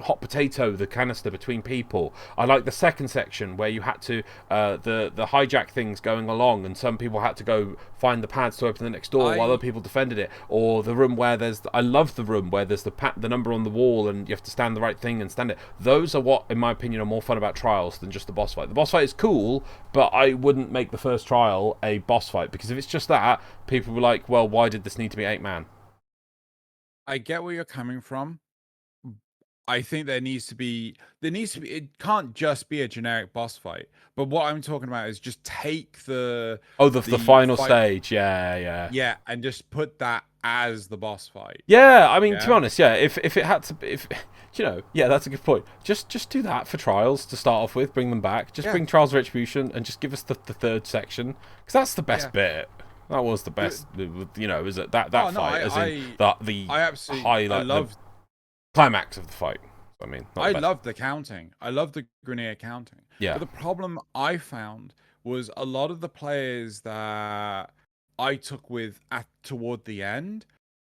hot potato the canister between people. I like the second section where you had to the hijack things going along, and some people had to go find the pads to open the next door while other people defended it. Or the room where I love the room where there's the number on the wall and you have to stand the right thing and stand it. Those are what, in my opinion, are more fun about Trials than just the boss fight. The boss fight is cool, but I wouldn't make the first trial a boss fight, because if it's just that, people were like, well, why did this need to be 8-man? I get where you're coming from. I think there needs to be, it can't just be a generic boss fight. But what I'm talking about is just take the final fight, stage, yeah, and just put that as the boss fight. Yeah, I mean, to be honest, yeah, if it had to, if yeah, that's a good point. Just do that for Trials to start off with. Bring them back. Just bring Trials of Retribution and just give us the third section, because that's the best bit. That was the best, is it that fight? I absolutely highlight, the climax of the fight. I mean, I love the counting. I love the Grenier counting. Yeah. But the problem I found was a lot of the players that I took with toward the end,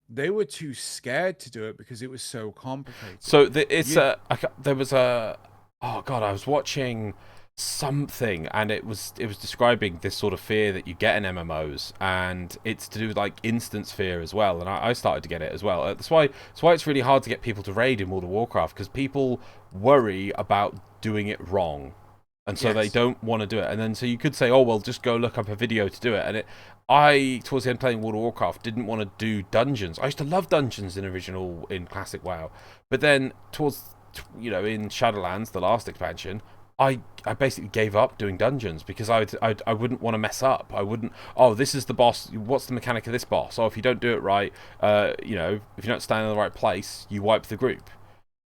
they were too scared to do it because it was so complicated. So there was a, oh god, I was watching something, and it was describing this sort of fear that you get in MMOs, and it's to do with like instance fear as well. And I started to get it as well. That's why it's really hard to get people to raid in World of Warcraft, because people worry about doing it wrong, and so they don't want to do it. And then so you could say, oh well, just go look up a video to do it. And I, towards the end playing World of Warcraft, didn't want to do dungeons. I used to love dungeons in classic WoW, but then towards in Shadowlands, the last expansion, I basically gave up doing dungeons, because I wouldn't want to mess up. I wouldn't. Oh, this is the boss. What's the mechanic of this boss? Oh, if you don't do it right, if you don't stand in the right place, you wipe the group.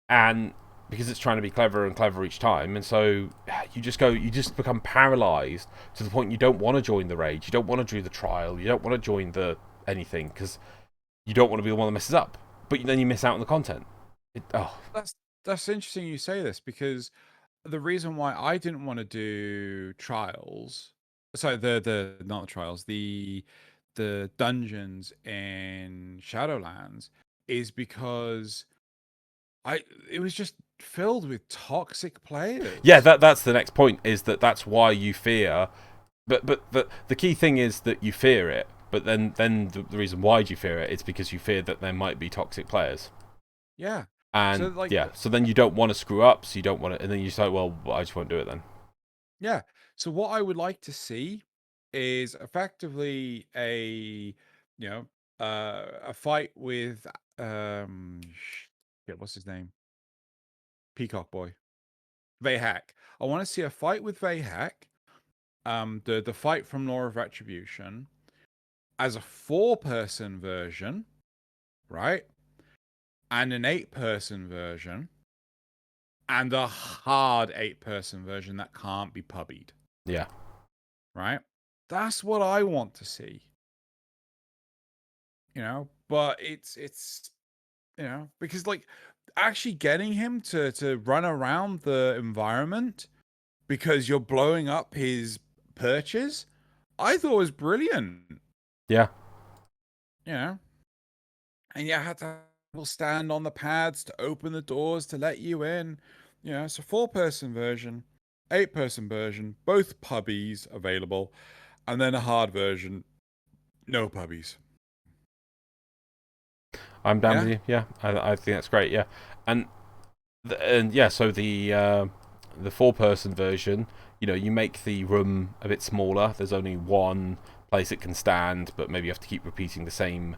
And because it's trying to be clever and clever each time, and so you just become paralyzed to the point you don't want to join the raid, you don't want to do the trial, you don't want to join the anything, because you don't want to be the one that messes up. But then you miss out on the content. That's interesting you say this, because the reason why I didn't want to do trials, sorry, the not the trials, the dungeons in Shadowlands, is because it was just filled with toxic players. Yeah, that's the next point, is that's why you fear. But the key thing is that you fear it. But then the reason why you fear it is because you fear that there might be toxic players. Yeah. And so then you don't want to screw up, so you don't want to, and then you say, well, I just won't do it then. Yeah. So what I would like to see is effectively a fight with what's his name? Peacock Boy. Vayhak. I want to see a fight with Vayhak. The fight from Law of Retribution as a 4-person version, right? and an 8-person version, and a hard 8-person version that can't be pubbied. Yeah. Right? That's what I want to see. But it's because like actually getting him to run around the environment because you're blowing up his perches, I thought was brilliant. Yeah. And you had to have people stand on the pads to open the doors to let you in. It's a 4-person version, 8-person version, both pubbies available, and then a hard version, no pubbies. I'm down with you. Yeah, I think that's great. Yeah, and yeah, so the 4-person version, you make the room a bit smaller. There's only one place it can stand, but maybe you have to keep repeating the same.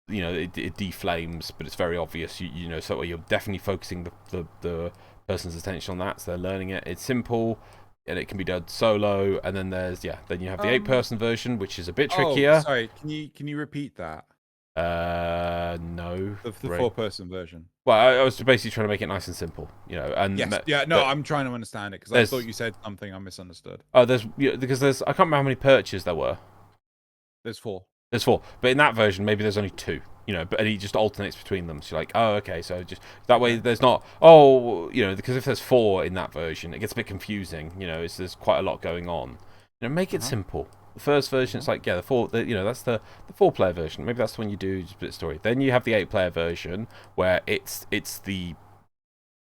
It deflames, but it's very obvious. So you're definitely focusing the person's attention on that, so they're learning it. It's simple, and it can be done solo. And then then you have the 8-person version, which is a bit trickier. Oh, sorry. Can you repeat that? No. The 4-person version. Well, I was basically trying to make it nice and simple, and yes, yeah. No, I'm trying to understand it because I thought you said something I misunderstood. Oh, because I can't remember how many perches there were. There's 4. There's 4, but in that version, maybe there's only 2. And he just alternates between them. So you're like, oh, okay, so just that way, there's not. Oh, because if there's 4 in that version, it gets a bit confusing. There's quite a lot going on. Make it simple. The first version, it's like, yeah, the 4. That's the 4-player version. Maybe that's the one you do just a bit of story. Then you have the 8-player version where it's the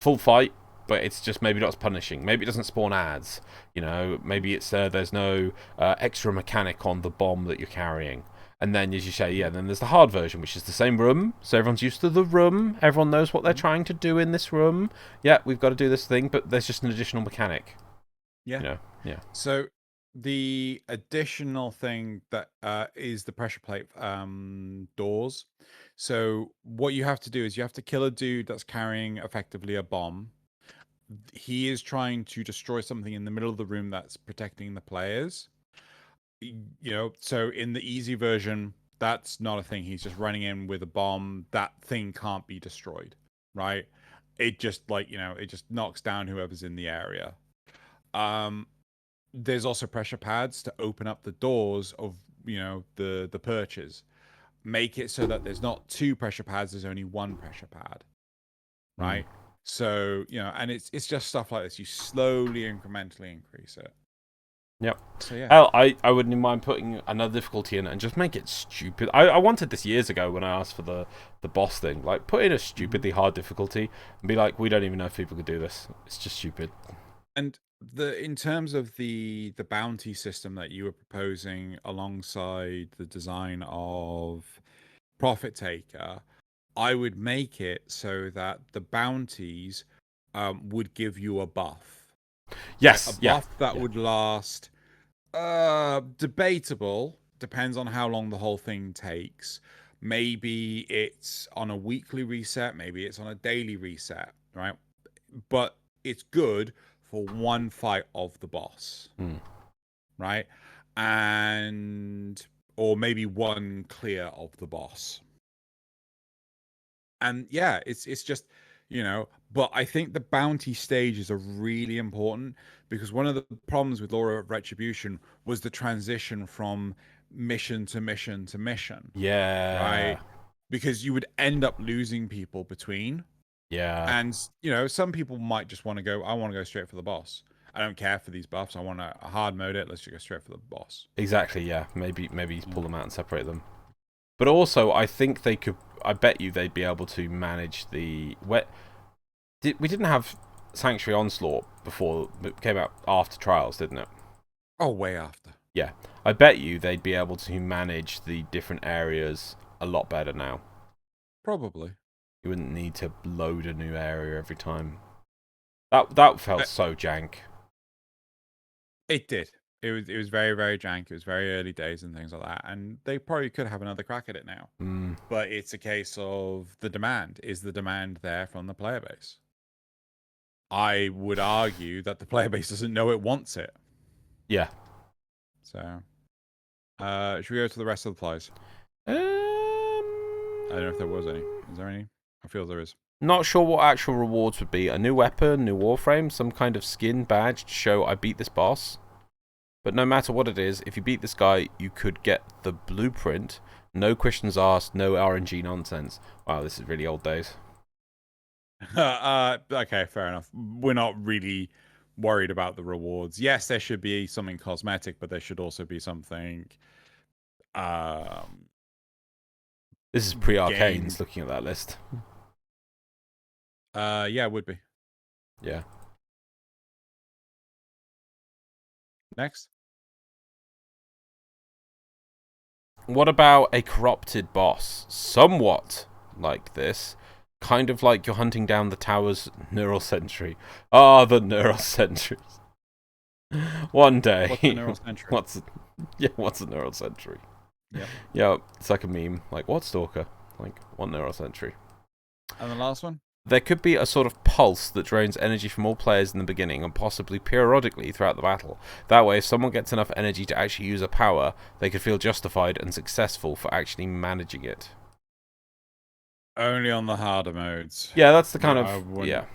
full fight, but it's just maybe not as punishing. Maybe it doesn't spawn ads. Maybe it's there's no extra mechanic on the bomb that you're carrying. And then, as you say, then there's the hard version, which is the same room. So everyone's used to the room. Everyone knows what they're trying to do in this room. Yeah, we've got to do this thing, but there's just an additional mechanic. Yeah. Yeah. So the additional thing that is the pressure plate doors. So what you have to do is you have to kill a dude that's carrying effectively a bomb. He is trying to destroy something in the middle of the room that's protecting the players. So in the easy version, that's not a thing. He's just running in with a bomb. That thing can't be destroyed, right? It just it just knocks down whoever's in the area. There's also pressure pads to open up the doors of the perches. Make it so that there's not 2 pressure pads, there's only 1 pressure pad. Right? So, and it's just stuff like this. You slowly incrementally increase it. Yep. So yeah. Hell, I wouldn't mind putting another difficulty in it and just make it stupid. I wanted this years ago when I asked for the boss thing. Like, put in a stupidly hard difficulty and be like, we don't even know if people could do this. It's just stupid. And in terms of the bounty system that you were proposing alongside the design of Profit Taker, I would make it so that the bounties would give you a buff. Yes, a buff that would last. Debatable. Depends on how long the whole thing takes. Maybe it's on a weekly reset. Maybe it's on a daily reset. Right, but it's good for one fight of the boss. Right, or maybe one clear of the boss. And yeah, it's just but I think the bounty stages are really important because one of the problems with Law of Retribution was the transition from mission to mission to mission. Yeah. Right? Because you would end up losing people between. Yeah. And some people might just want to go, I want to go straight for the boss. I don't care for these buffs. I want to hard mode it. Let's just go straight for the boss. Exactly, yeah. Maybe pull them out and separate them. But also, I think they could. I bet you they'd be able to manage the we didn't have Sanctuary Onslaught before. It came out after Trials, didn't it? Oh, way after. Yeah, I bet you they'd be able to manage the different areas a lot better now. Probably. You wouldn't need to load a new area every time. That felt so jank. It did. It was very, very jank. It was very early days and things like that. And they probably could have another crack at it now. But it's a case of the demand. Is the demand there from the player base? I would argue that the player base doesn't know it wants it. Yeah. So, should we go to the rest of the plays? I don't know if there was any. Is there any? I feel there is. Not sure what actual rewards would be. A new weapon, new warframe, some kind of skin badge to show I beat this boss. But no matter what it is, if you beat this guy, you could get the blueprint. No questions asked, no RNG nonsense. Wow, this is really old days. Okay, fair enough. We're not really worried about the rewards. Yes, there should be something cosmetic, but there should also be something this is pre-Arcanes looking at that list. Yeah, it would be. Yeah. Next. What about a corrupted boss? Somewhat like this. Kind of like you're hunting down the tower's neural sentry. Ah, the neural sentries. One day. What's the neural sentry? What's a neural sentry? Yeah. Yeah, it's like a meme. Like, what stalker? Like, what neural sentry? And the last one? There could be a sort of pulse that drains energy from all players in the beginning and possibly periodically throughout the battle. That way, if someone gets enough energy to actually use a power, they could feel justified and successful for actually managing it. Only on the harder modes. Yeah, that's the kind of... Yeah,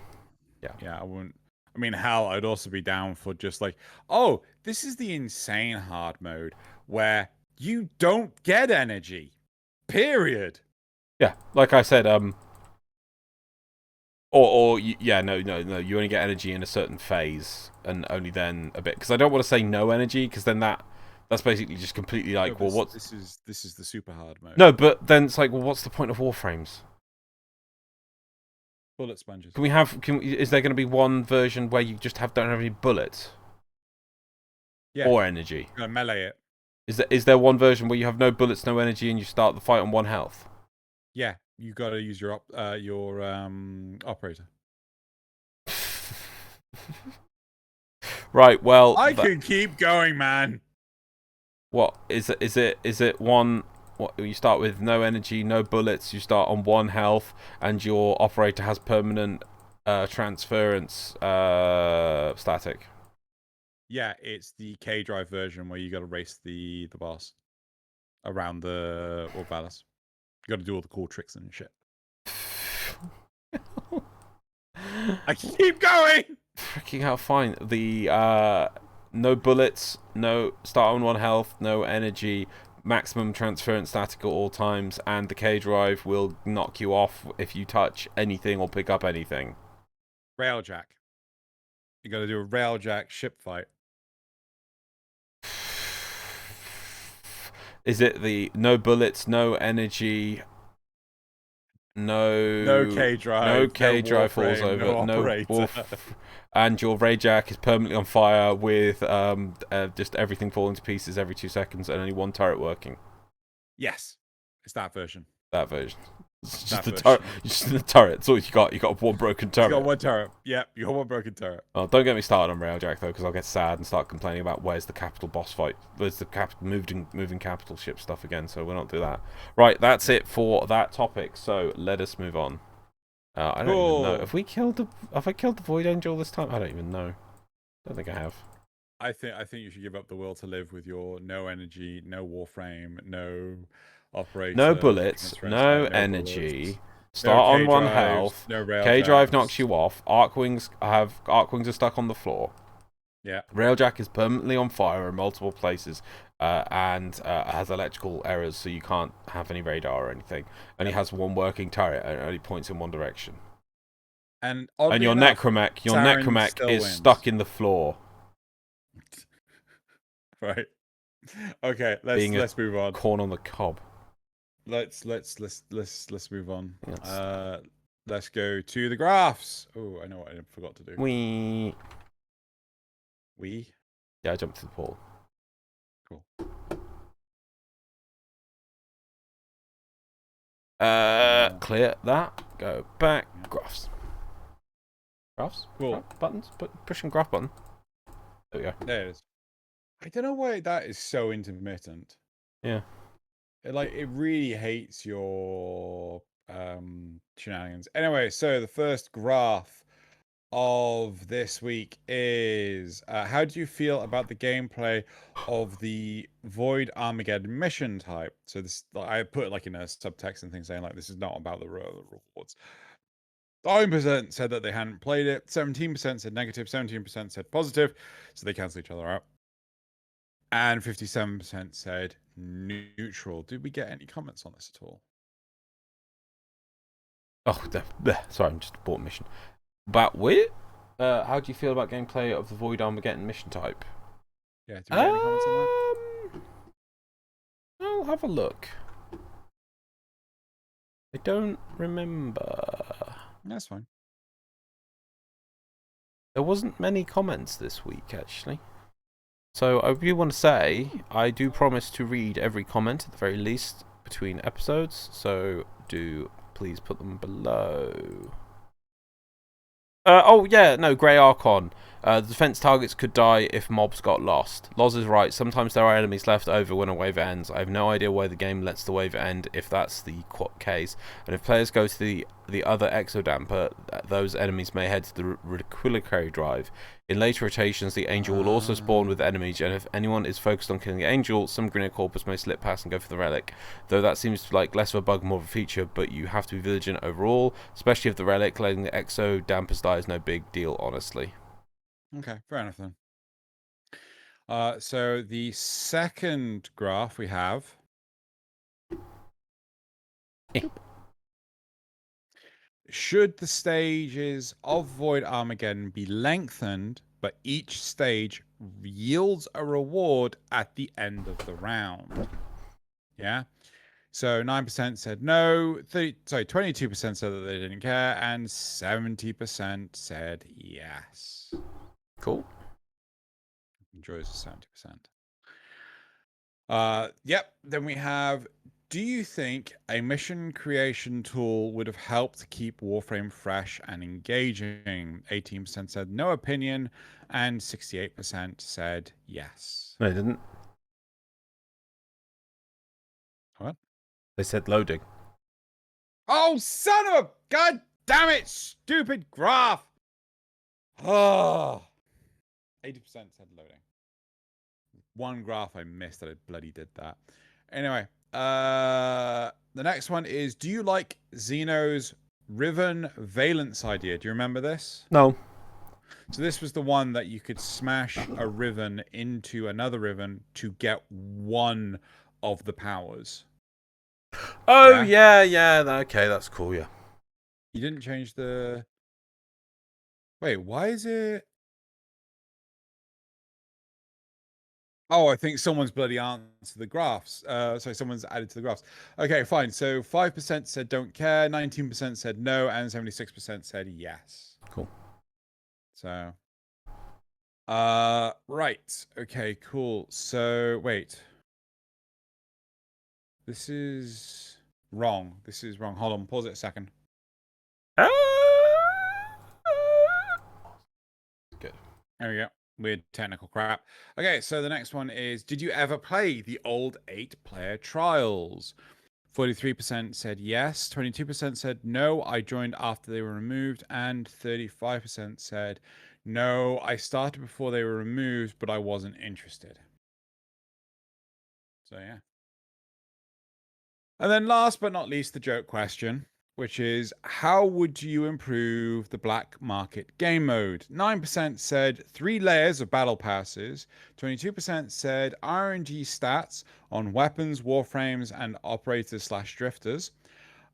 I wouldn't... I mean, hell, I'd also be down for just like, oh, this is the insane hard mode where you don't get energy. Period. Yeah, like I said, no, you only get energy in a certain phase, and only then a bit. Because I don't want to say no energy, because then that's basically just completely like, No, well, what's... This is the super hard mode. No, but then it's like, well, what's the point of Warframes? Bullet sponges. Is there going to be one version where you just don't have any bullets? Yeah. Or energy? You're gonna melee it. Is there one version where you have no bullets, no energy, and you start the fight on 1 health? Yeah, you got to use your operator. Right. Well, I can keep going, man. What is it? Is it one? What, you start with no energy, no bullets. You start on 1 health, and your operator has permanent transference static. Yeah, it's the K drive version where you got to race the boss around the Orbalis. You got to do all the cool tricks and shit. I keep going. Freaking hell! Fine. The no bullets, no start on 1 health, no energy, maximum transference static at all times, and the K drive will knock you off if you touch anything or pick up anything. Railjack. You got to do a railjack ship fight. Is it the no bullets, no energy, no K drive, falls over, no operator. And your Railjack is permanently on fire with just everything falling to pieces every 2 seconds and only 1 turret working? Yes, it's that version. That version. It's just the turret. Just the turret. That's all you got. You got 1 broken turret. You got 1 turret. Yep, you got 1 broken turret. Oh, don't get me started on Railjack though, because I'll get sad and start complaining about where's the capital boss fight. Where's the moving capital ship stuff again? So we'll not do that. Right, that's it for that topic. So let us move on. I don't even know. Have I killed the Void Angel this time? I don't even know. Don't think I have. I think you should give up the will to live with your no energy, no warframe, no operator, no bullets, no energy. Bullets. Start no on 1 health. No rail K drive jacks. knocks you off. Arcwings are stuck on the floor. Yeah. Railjack is permanently on fire in multiple places, and has electrical errors, so you can't have any radar or anything. Only has 1 working turret, and it only points in 1 direction. And your necromech is stuck in the floor. Right. Okay, let's move on. Corn on the cob. Let's move on. Yes. Let's go to the graphs. Oh, I know what I forgot to do. We. Yeah, I jumped to the pool. Cool. Clear that. Go back. Yeah. Graphs. Cool. Buttons. Pushing graph button. There we go. There it is. I don't know why that is so intermittent. Yeah. It really hates your shenanigans. Anyway, so the first graph of this week is how do you feel about the gameplay of the Void Armageddon mission type? So this, I put it like in a subtext and things saying like this is not about the rewards. 9% said that they hadn't played it. 17% said negative. 17% said positive. So they cancel each other out. And 57% said neutral. Did we get any comments on this at all? Oh, sorry, I'm just bought mission. But wait, how do you feel about gameplay of the Void Armageddon mission type? Yeah, did we get any comments on that? I'll have a look. I don't remember. That's fine. There wasn't many comments this week, actually. So I do want to say, I do promise to read every comment at the very least between episodes. So do please put them below. Oh yeah, no, Grey Archon. The defense targets could die if mobs got lost. Loz is right. Sometimes there are enemies left over when a wave ends. I have no idea why the game lets the wave end if that's the case. And if players go to the other exodamper, those enemies may head to the reliquary drive. In later rotations, the angel will also spawn with enemies, and if anyone is focused on killing the angel, some Grenade Corpus may slip past and go for the relic. Though that seems like less of a bug, more of a feature, but you have to be vigilant overall, especially if the relic, letting the exo dampers die is no big deal, honestly. Okay, fair enough then. So the second graph we have. Should the stages of Void Armageddon be lengthened, but each stage yields a reward at the end of the round? Yeah. So 9% said no, 22% said that they didn't care, and 70% said yes. Cool. Enjoys the 70%. Yep. Then we have, do you think a mission creation tool would have helped keep Warframe fresh and engaging? 18% said no opinion, and 68% said yes. No, they didn't. What? They said loading. Oh, son of a god damn it, stupid graph. Oh. 80% said loading. One graph I missed that I bloody did that. Anyway, the next one is, do you like Xeno's Riven Valence idea? Do you remember this? No. So this was the one that you could smash a Riven into another Riven to get one of the powers. Oh, yeah. Okay, that's cool, yeah. You didn't change the... Wait, why is it... Oh, I think someone's bloody answered the graphs. Sorry, someone's added to the graphs. Okay, fine. So 5% said don't care, 19% said no, and 76% said yes. Cool. So, right. Okay, cool. So, wait. This is wrong. This is wrong. Hold on, pause it a second. Good. There we go. Weird technical crap. Okay, so the next one is, did you ever play the old 8-player trials? 43% said yes, 22% said no, I joined after they were removed, and 35% said no, I started before they were removed, but I wasn't interested. So, yeah. And then last but not least, the joke question, which is, how would you improve the black market game mode? 9% said 3 layers of battle passes. 22% said RNG stats on weapons, warframes, and operators/drifters.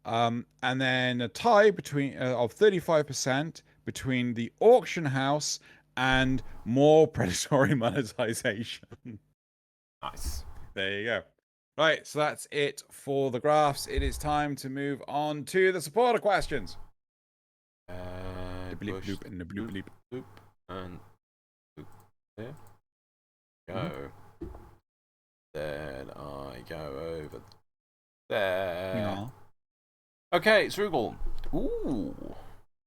And then a tie between of 35% between the auction house and more predatory monetization. Nice. There you go. Right, so that's it for the graphs. It is time to move on to the supporter questions. The bleep bloop and the bloop bleep. Bloop and bloop. There. Go. Then I go over there. Yeah. Okay, Srugal. Ooh.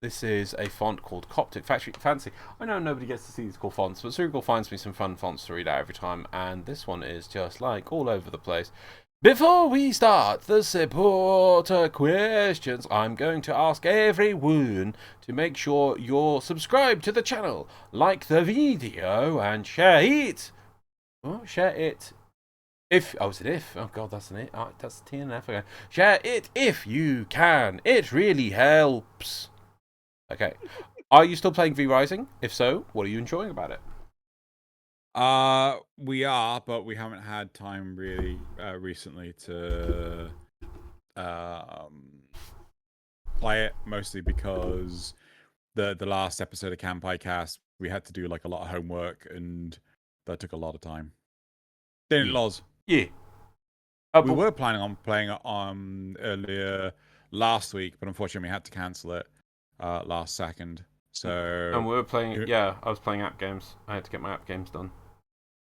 This is a font called Coptic Factory Fancy. I know nobody gets to see these cool fonts, but Srugal finds me some fun fonts to read out every time, and this one is just like all over the place. Before we start the supporter questions, I'm going to ask everyone to make sure you're subscribed to the channel, like the video, and share it. Oh, share it. If is it if? Oh God, that's an it. Oh, that's T and F again. Share it if you can. It really helps. Okay. Are you still playing V Rising? If so, what are you enjoying about it? We are, but we haven't had time really recently to play it, mostly because the last episode of Campai Cast we had to do like a lot of homework and that took a lot of time. Didn't Loz? Yeah. We were planning on playing it earlier last week, but unfortunately we had to cancel it last second. So and we were playing. Yeah, I was playing app games. I had to get my app games done.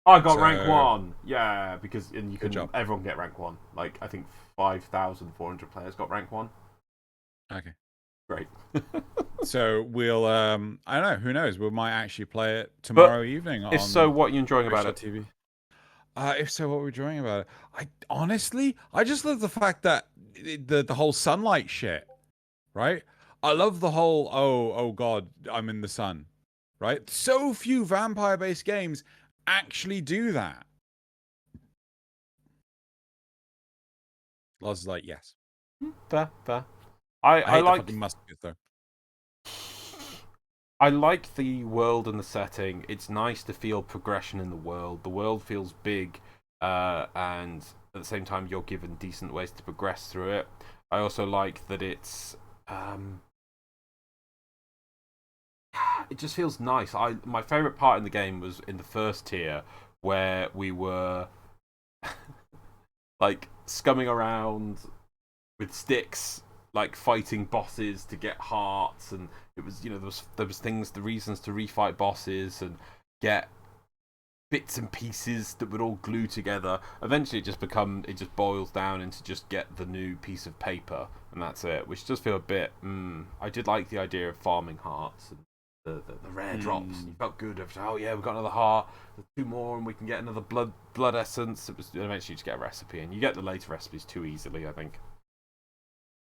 I got rank 1. Yeah, because you can everyone get rank 1. Like I think 5,400 players got rank 1. Okay. Great. So we'll I don't know, who knows? We might actually play it tomorrow evening. If so, what are you enjoying about it? TV. If so, what we're enjoying about it? I just love the fact that the whole sunlight shit, right? I love the whole oh god, I'm in the sun, right? So few vampire-based games actually do that. Loz is like, yes. Fair. I like the fucking mustard though. I like the world and the setting. It's nice to feel progression in the world. The world feels big, and at the same time, you're given decent ways to progress through it. I also like that it's it just feels nice. My favorite part in the game was in the first tier where we were like scumming around with sticks, like fighting bosses to get hearts, and it was there was things, the reasons to refight bosses and get bits and pieces that would all glue together. Eventually, it just boils down into just get the new piece of paper and that's it, which does feel a bit. I did like the idea of farming hearts and the rare drops. You felt good after. Oh yeah, we've got another heart. There's 2 more, and we can get another blood essence. It was eventually just get a recipe, and you get the later recipes too easily, I think.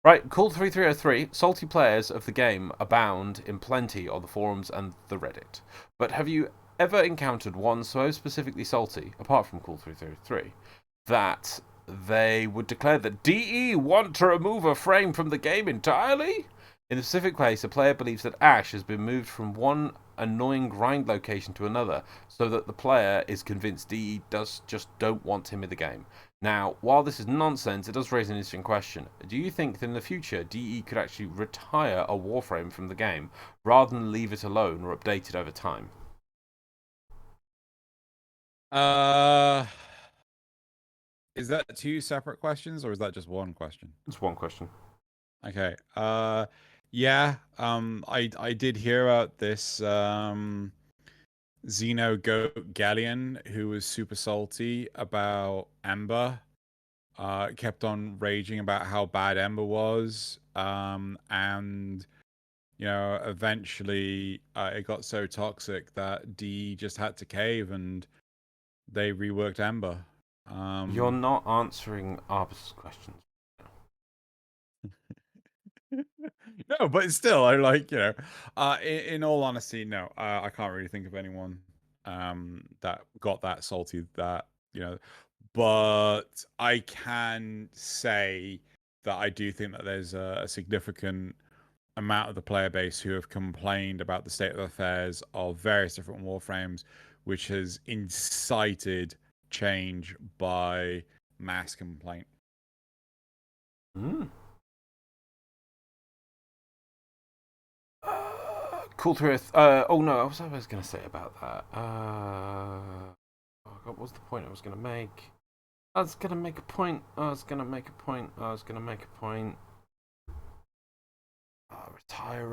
Right, Cool 3303, salty players of the game abound in plenty on the forums and the Reddit. But have you ever encountered one so specifically salty, apart from Cool 3303, that they would declare that DE want to remove a frame from the game entirely? In the specific case, a player believes that Ash has been moved from one annoying grind location to another, so that the player is convinced DE just don't want him in the game. Now, while this is nonsense, it does raise an interesting question. Do you think that in the future, DE could actually retire a Warframe from the game, rather than leave it alone or update it over time? Is that 2 separate questions, or is that just one question? It's one question. Okay. Yeah. I did hear about this Xeno Galleon who was super salty about Ember. Kept on raging about how bad Ember was. And eventually it got so toxic that D just had to cave and they reworked Ember. You're not answering Arbus' questions. No, but still, I like, in all honesty, no, I can't really think of anyone that got that salty that, but I can say that I do think that there's a significant amount of the player base who have complained about the state of affairs of various different warframes, which has incited change by mass complaint. Cool Truth. Oh no, what was I going to say about that? What was the point I was going to make? I was going to make a point. Retire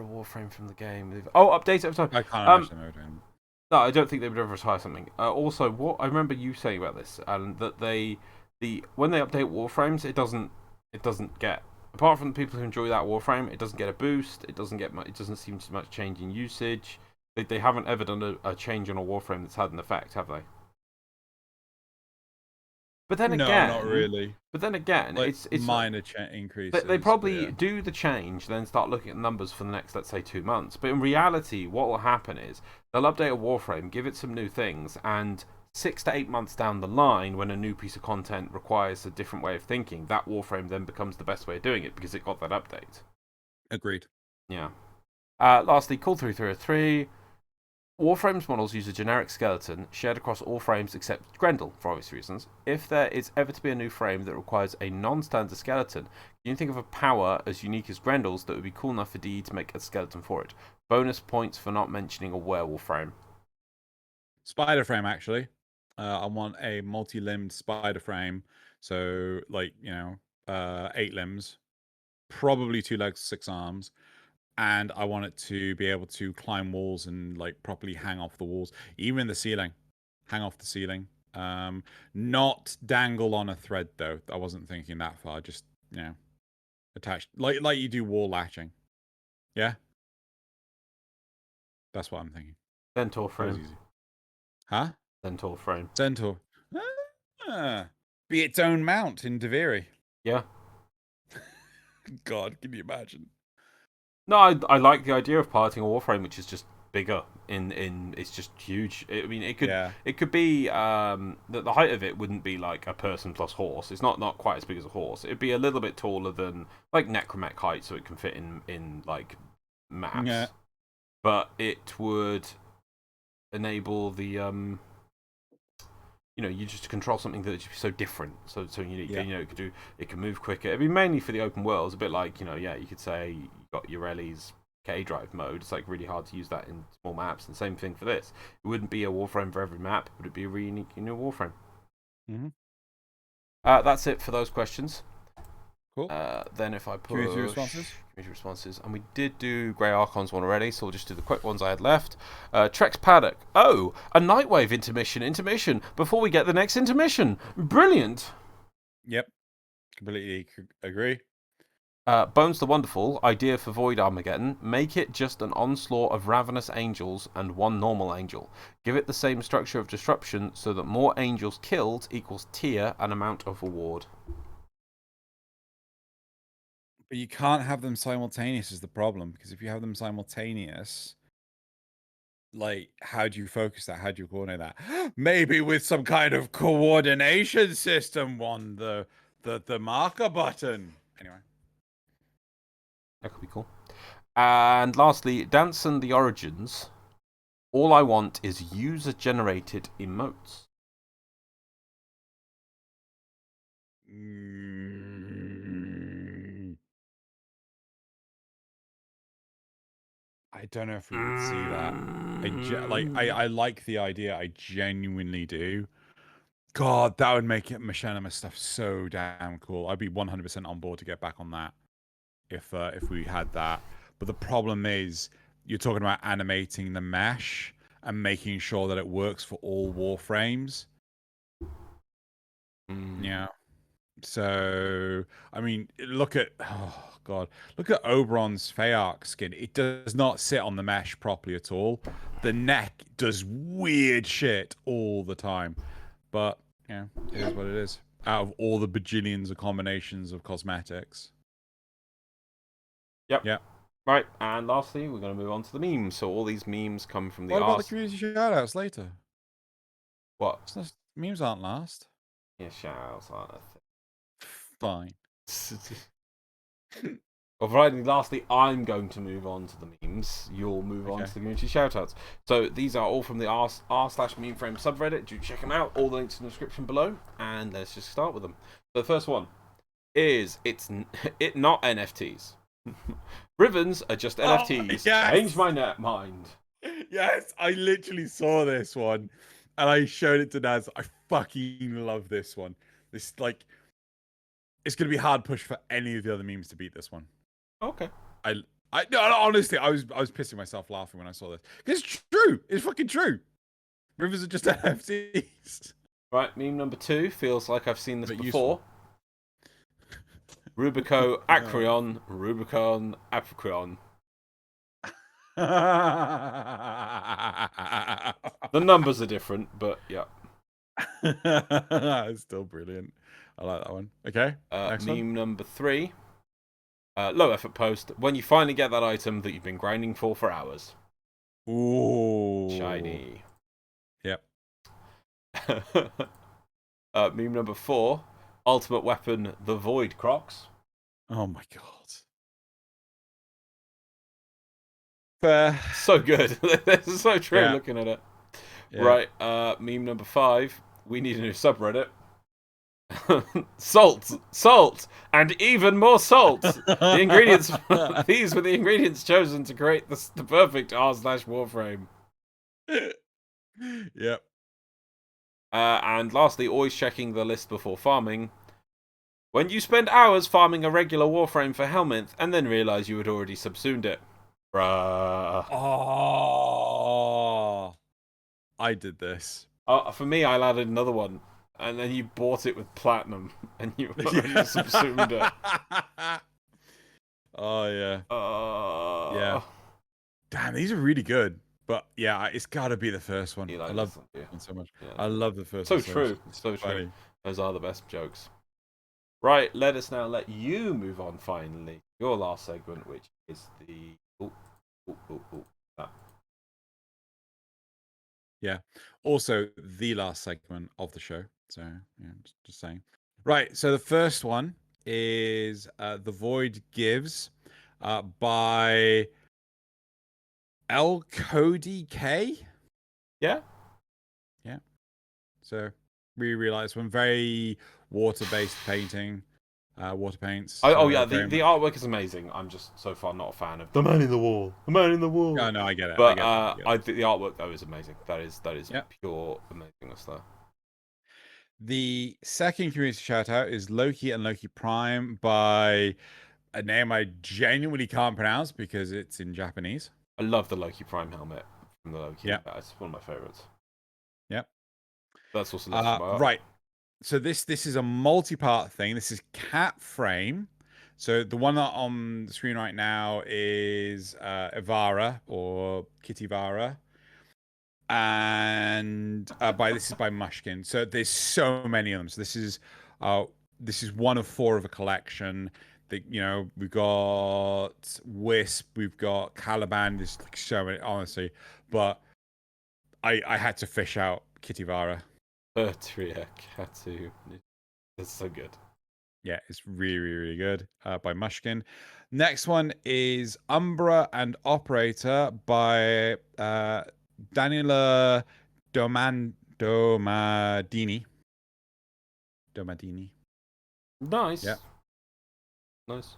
a Warframe from the game. Update it over time. I can't understand. No, I don't think they would ever retire something. Also, what I remember you saying about this, and that when they update Warframes, it doesn't get, apart from the people who enjoy that Warframe, it doesn't get a boost. It doesn't seem to much change in usage. They haven't ever done a change on a Warframe that's had an effect, have they? But then No, again, not really. Like it's minor increases. they but probably yeah. do the change, then start looking at the numbers for the next, let's say, 2 months. But in reality, what will happen is they'll update a Warframe, give it some new things, and 6 to 8 months down the line, when a new piece of content requires a different way of thinking, that Warframe then becomes the best way of doing it because it got that update. Agreed. Yeah. Lastly, Call 3303. Warframes models use a generic skeleton shared across all frames except Grendel, for obvious reasons. If there is ever to be a new frame that requires a non-standard skeleton, can you think of a power as unique as Grendel's that would be cool enough for DE to make a skeleton for it? Bonus points for not mentioning a werewolf frame. Spider frame, actually. I want a multi-limbed spider frame. So, like, 8 limbs, probably 2 legs, 6 arms. And I want it to be able to climb walls and like properly hang off the walls, even the ceiling, hang off the ceiling. Not dangle on a thread though. I wasn't thinking that far. Just attached like you do wall latching. Yeah, that's what I'm thinking. Centaur That was frame. easy. Huh? Centaur frame. Centaur. Be its own mount in Deviri. Yeah. God, can you imagine? No, I like the idea of piloting a Warframe which is just bigger. It's just huge. I mean, it could be the height of it wouldn't be like a person plus horse. It's not quite as big as a horse. It'd be a little bit taller than like Necromech height, so it can fit in like maps. Yeah. But it would enable the you just control something that is so different, so unique. Yeah. It can move quicker. It'd be mainly for the open world. It's a bit like you could say you got your Ellie's K-Drive mode. It's like really hard to use that in small maps. And same thing for this. It wouldn't be a Warframe for every map, but it'd be a really unique Warframe. Mm-hmm. That's it for those questions. Cool. Then if I push community responses, and we did do Grey Archon's one already, so we'll just do the quick ones I had left. Trex Paddock. Oh, a Nightwave intermission before we get the next intermission. Brilliant. Yep, completely agree. Bones the Wonderful, idea for Void Armageddon. Make it just an onslaught of ravenous angels and one normal angel. Give it the same structure of disruption so that more angels killed equals tier and amount of reward. But you can't have them simultaneous is the problem, because if you have them simultaneous, like, how do you focus that? How do you coordinate that? Maybe with some kind of coordination system on the marker button. Anyway. That could be cool. And lastly, Dance and the Origins. All I want is user-generated emotes. I don't know if we would see that. I like the idea. I genuinely do. God, that would make it machinima stuff so damn cool. I'd be 100% on board to get back on that if we had that. But the problem is, you're talking about animating the mesh and making sure that it works for all warframes. Yeah. So, I mean, look at Oberon's Feyarch skin. It does not sit on the mesh properly at all. The neck does weird shit all the time. But, yeah, it is what it is. Out of all the bajillions of combinations of cosmetics. Yep. Yeah. Right, and lastly, we're going to move on to the memes. So all these memes come from the What about the community shoutouts later? What? Memes aren't last. Yeah, shoutouts aren't a thing. Fine. Alrighty, lastly, I'm going to move on to the memes. You'll move on to the community shoutouts. So these are all from the r/memeframe subreddit. Do check them out. All the links in the description below. And let's just start with them. So the first one is it's not NFTs. Ribbons are just NFTs. Yes. Change my mind. Yes, I literally saw this one, and I showed it to Naz. I fucking love this one. This it's gonna be hard push for any of the other memes to beat this one. Okay. No, honestly, I was pissing myself laughing when I saw this. It's true. It's fucking true. Rivers are just NFTs. Right, meme number 2 feels like I've seen this before. Rubico Acreon, Rubicon Apricon. The numbers are different, but yeah. It's still brilliant. I like that one. Okay, next Meme one. number 3. Low effort post. When you finally get that item that you've been grinding for hours. Ooh. Shiny. Yep. Meme number 4. Ultimate weapon, the Void Crocs. Oh my god. Fair. So good. This is so true looking at it. Yeah. Right, meme number 5. We need a new subreddit. Salt, and even more salt. The ingredients. These were the ingredients chosen to create the perfect r/warframe. Yep. And lastly, always checking the list before farming. When you spend hours farming a regular warframe for Helminth and then realize you had already subsumed it. Bruh. Oh, I did this. For me, I added another one. And then you bought it with platinum, and you already subsumed it. Oh, yeah. Yeah. Damn, these are really good. But, yeah, it's got to be the first one. I love this one so much. Yeah. I love the first one. So true. So true. Those are the best jokes. Right, let you move on, finally. Your last segment, which is the... that. Yeah. Also, the last segment of the show. So, yeah, just saying. Right. So the first one is The Void Gives by L. Cody K. Yeah. Yeah. So we realized one very water-based painting. Water paints. The artwork is amazing. I'm just so far not a fan of the man in the wall. The man in the wall. No, I get it. But I think the artwork though is amazing. That is pure amazingness there. The second community shout out is Loki and Loki Prime by a name I genuinely can't pronounce because it's in Japanese. I love the Loki Prime helmet from the Loki. Yeah, it's one of my favorites. Yep. That's also right. So this is a multi-part thing. This is cat frame. So the one on the screen right now is Ivara or Kitty Vara. And this is by Mushkin. So there's so many of them. So this is one of 4 of a collection. That we've got Wisp, we've got Caliban. There's like so many, honestly. But I had to fish out Kitty Vara. Bertria Katu. It's so good. Yeah, it's really, really, really good. By Mushkin. Next one is Umbra and Operator by Daniela Domadini. Nice. Yeah. Nice.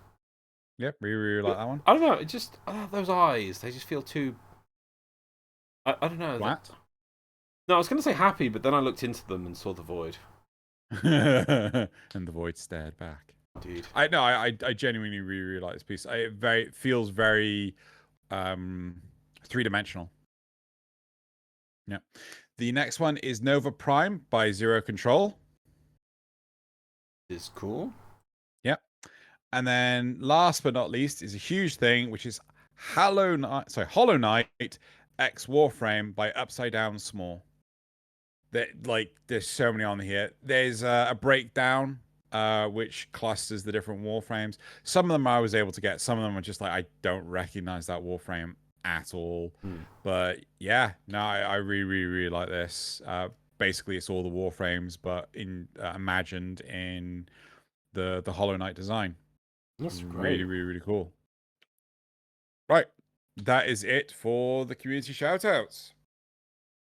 Yep, really like that one. I don't know. It just those eyes. They just feel too. I don't know. What? No, I was going to say happy, but then I looked into them and saw the void. And the void stared back. Indeed. I genuinely really, really like this piece. It feels very 3-dimensional. Yeah. The next one is Nova Prime by Zero Control. Is cool. Yep. And then last but not least is a huge thing, which is Hollow Knight X Warframe by Upside Down Small. There's so many on here. There's a breakdown which clusters the different warframes. Some of them I was able to get. Some of them are just like I don't recognize that warframe at all. But yeah, no, I really, really, really like this. Basically, it's all the warframes, but imagined in the Hollow Knight design. That's really, really, really cool. Right, that is it for the community shoutouts.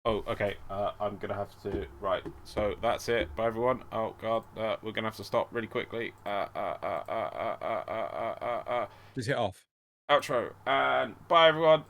Oh, okay. I'm gonna have to. Right. So that's it. Bye, everyone. Oh God, we're gonna have to stop really quickly. Just hit off. Outro and bye, everyone.